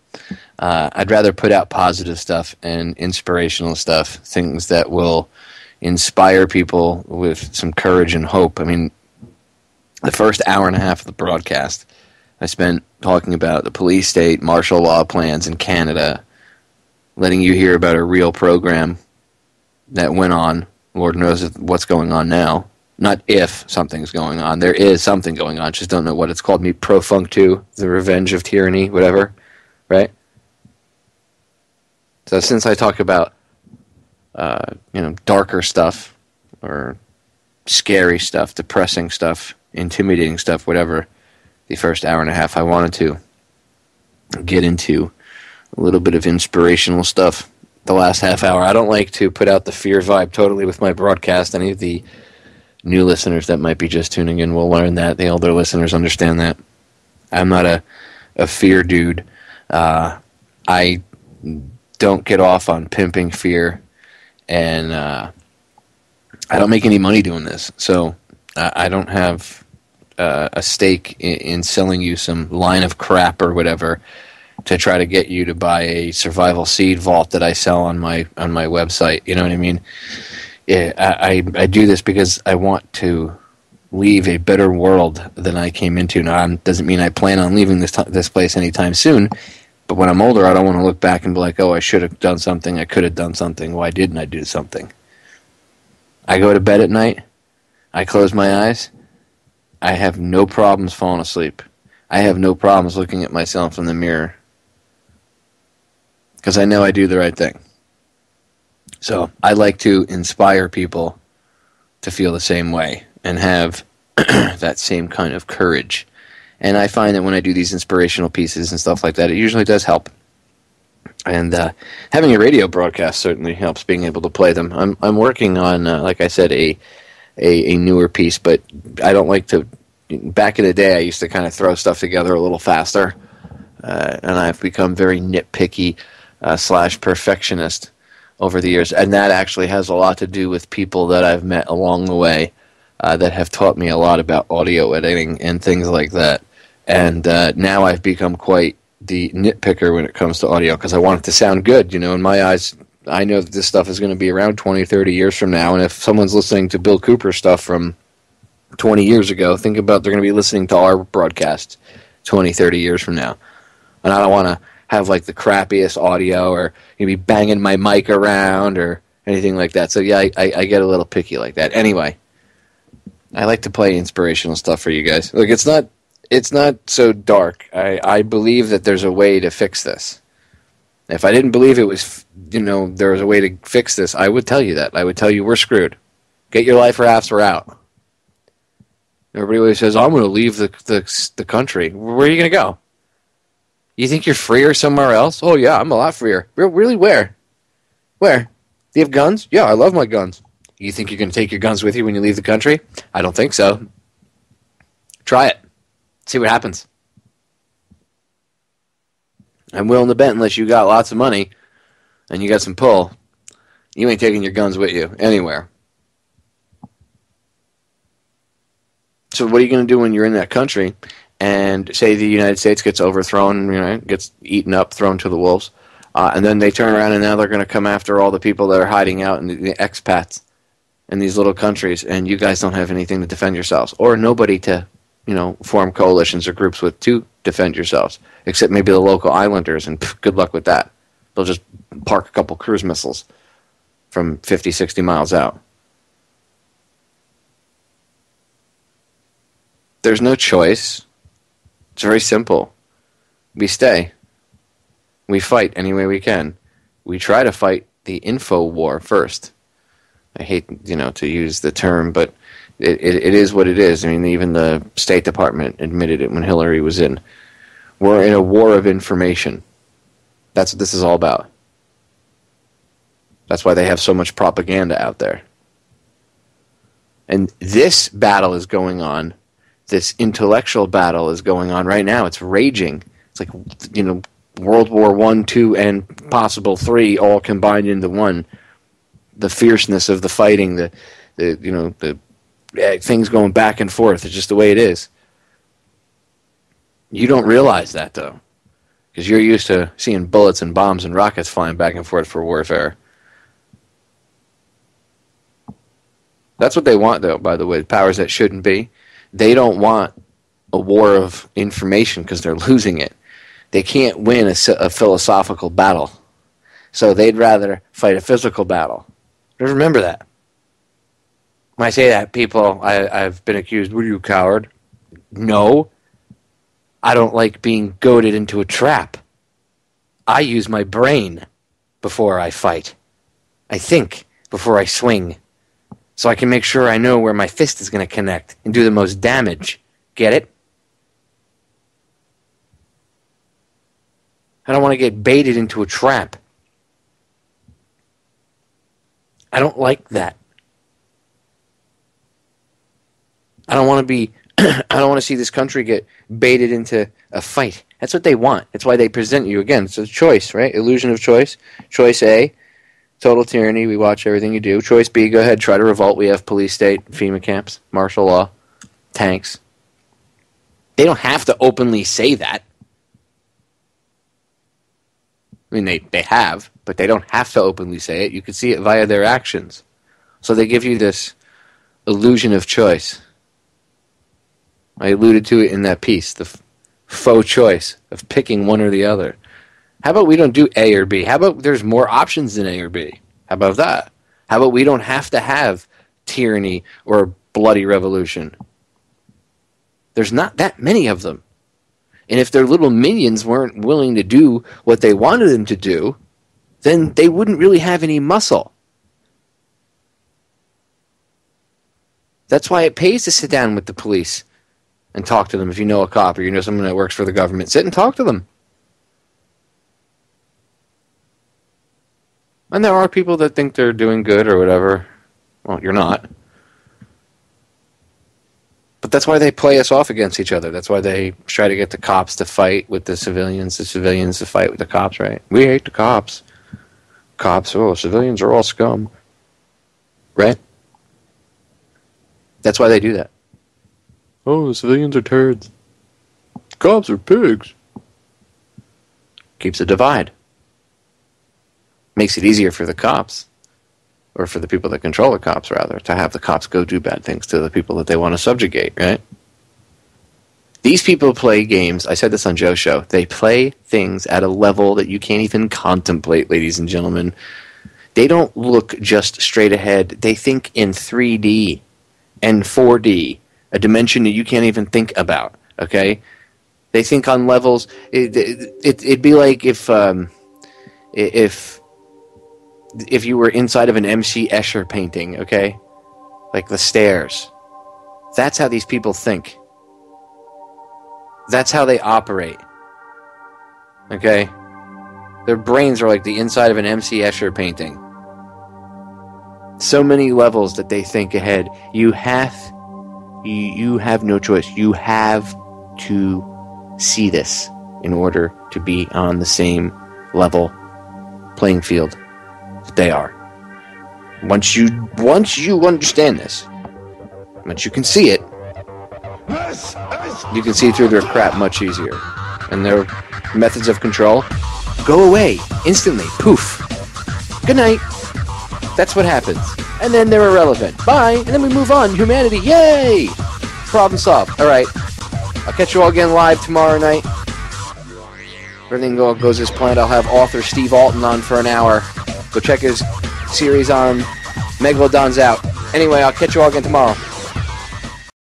I'd rather put out positive stuff and inspirational stuff, things that will inspire people with some courage and hope. I mean, the first hour and a half of the broadcast, I spent talking about the police state, martial law plans in Canada, letting you hear about a real program that went on. Lord knows what's going on now. Not if something's going on. There is something going on. Just don't know what it's called. Meet PROFUNC 2, The Revenge of Tyranny, whatever. Right? So since I talk about darker stuff or scary stuff, depressing stuff, intimidating stuff, whatever, the first hour and a half I wanted to get into a little bit of inspirational stuff. The last half hour, I don't like to put out the fear vibe totally with my broadcast. Any of the new listeners that might be just tuning in will learn that. The older listeners understand that. I'm not a fear dude. I don't get off on pimping fear, and I don't make any money doing this. So I don't have a stake in selling you some line of crap or whatever to try to get you to buy a survival seed vault that I sell on my website. You know what I mean? Yeah, I do this because I want to leave a better world than I came into. Now, doesn't mean I plan on leaving this place anytime soon, but when I'm older, I don't want to look back and be like, oh, I should have done something, I could have done something, why didn't I do something? I go to bed at night, I close my eyes, I have no problems falling asleep. I have no problems looking at myself in the mirror. Because I know I do the right thing. So I like to inspire people to feel the same way and have that same kind of courage. And I find that when I do these inspirational pieces and stuff like that, it usually does help. And having a radio broadcast certainly helps, being able to play them. I'm working on, like I said, a newer piece, but I don't like to. Back in the day, I used to kind of throw stuff together a little faster, and I've become very nitpicky / perfectionist over the years, and that actually has a lot to do with people that I've met along the way that have taught me a lot about audio editing and things like that. And now I've become quite the nitpicker when it comes to audio because I want it to sound good. You know, in my eyes, I know that this stuff is going to be around 20, 30 years from now, and if someone's listening to Bill Cooper stuff from 20 years ago, think about they're going to be listening to our broadcast 20, 30 years from now. And I don't want to have like the crappiest audio or be banging my mic around or anything like that. So yeah, I get a little picky like that. Anyway, I like to play inspirational stuff for you guys. Look, it's not so dark. I believe that there's a way to fix this. If I didn't believe it was, there was a way to fix this, I would tell you that. I would tell you we're screwed. Get your life rafts, we're out. Everybody always says, I'm going to leave the country. Where are you going to go? You think you're freer somewhere else? Oh, yeah, I'm a lot freer. Really, where? Where? Do you have guns? Yeah, I love my guns. You think you're going to take your guns with you when you leave the country? I don't think so. Try it. See what happens. I'm willing to bet unless you got lots of money and you got some pull, you ain't taking your guns with you anywhere. So what are you going to do when you're in that country and say the United States gets overthrown, gets eaten up, thrown to the wolves, and then they turn around and now they're going to come after all the people that are hiding out in the expats in these little countries, and you guys don't have anything to defend yourselves, or nobody to, form coalitions or groups with to defend yourselves, except maybe the local islanders, and good luck with that. They'll just park a couple cruise missiles from 50, 60 miles out. there's no choice. It's very simple. We stay. We fight any way we can. We try to fight the info war first. I hate, to use the term, but it is what it is. I mean, even the State Department admitted it when Hillary was in. We're in a war of information. That's what this is all about. That's why they have so much propaganda out there. And this battle is going on. This intellectual battle is going on right now. It's raging. It's like, World War I, II, and possible III all combined into one. The fierceness of the fighting, the things going back and forth. It's just the way it is. You don't realize that, though, because you're used to seeing bullets and bombs and rockets flying back and forth for warfare. That's what they want, though, by the way, the powers that shouldn't be. They don't want a war of information because they're losing it. They can't win a philosophical battle. So they'd rather fight a physical battle. Just remember that. When I say that, people, I've been accused, were you a coward? No. I don't like being goaded into a trap. I use my brain before I fight. I think before I swing. So I can make sure I know where my fist is going to connect and do the most damage. Get it? I don't want to get baited into a trap. I don't like that. I don't want to be I don't want to see this country get baited into a fight. That's what they want. That's why they present you again. It's a choice, right? Illusion of choice. Choice A, total tyranny. We watch everything you do. Choice B, go ahead, try to revolt. We have police state, FEMA camps, martial law, tanks. They don't have to openly say that. I mean, they have, but they don't have to openly say it. You can see it via their actions. So they give you this illusion of choice. I alluded to it in that piece, the faux choice of picking one or the other. How about we don't do A or B? How about there's more options than A or B? How about that? How about we don't have to have tyranny or bloody revolution? There's not that many of them. And if their little minions weren't willing to do what they wanted them to do, then they wouldn't really have any muscle. That's why it pays to sit down with the police and talk to them. If you know a cop or you know someone that works for the government, sit and talk to them. And there are people that think they're doing good or whatever. Well, you're not. But that's why they play us off against each other. That's why they try to get the cops to fight with the civilians to fight with the cops, right? We hate the cops. Cops, civilians are all scum. Right? That's why they do that. Oh, the civilians are turds. Cops are pigs. Keeps a divide. Makes it easier for the cops, or for the people that control the cops, rather, to have the cops go do bad things to the people that they want to subjugate, right? These people play games. I said this on Joe's show. They play things at a level that you can't even contemplate, ladies and gentlemen. They don't look just straight ahead. They think in 3D and 4D, a dimension that you can't even think about, okay? They think on levels. It'd be like if you were inside of an M.C. Escher painting, okay? Like the stairs. That's how these people think. That's how they operate. Okay? Their brains are like the inside of an M.C. Escher painting. So many levels that they think ahead. You have no choice. You have to see this in order to be on the same level playing field that they are. Once you understand this, once you can see it, you can see through their crap much easier. And their methods of control go away instantly. Poof. Good night. That's what happens. And then they're irrelevant. Bye. And then we move on. Humanity. Yay! Problem solved. All right. I'll catch you all again live tomorrow night. If everything goes as planned, I'll have author Steve Alton on for an hour. Go check his series on Megalodon's out. Anyway, I'll catch you all again tomorrow.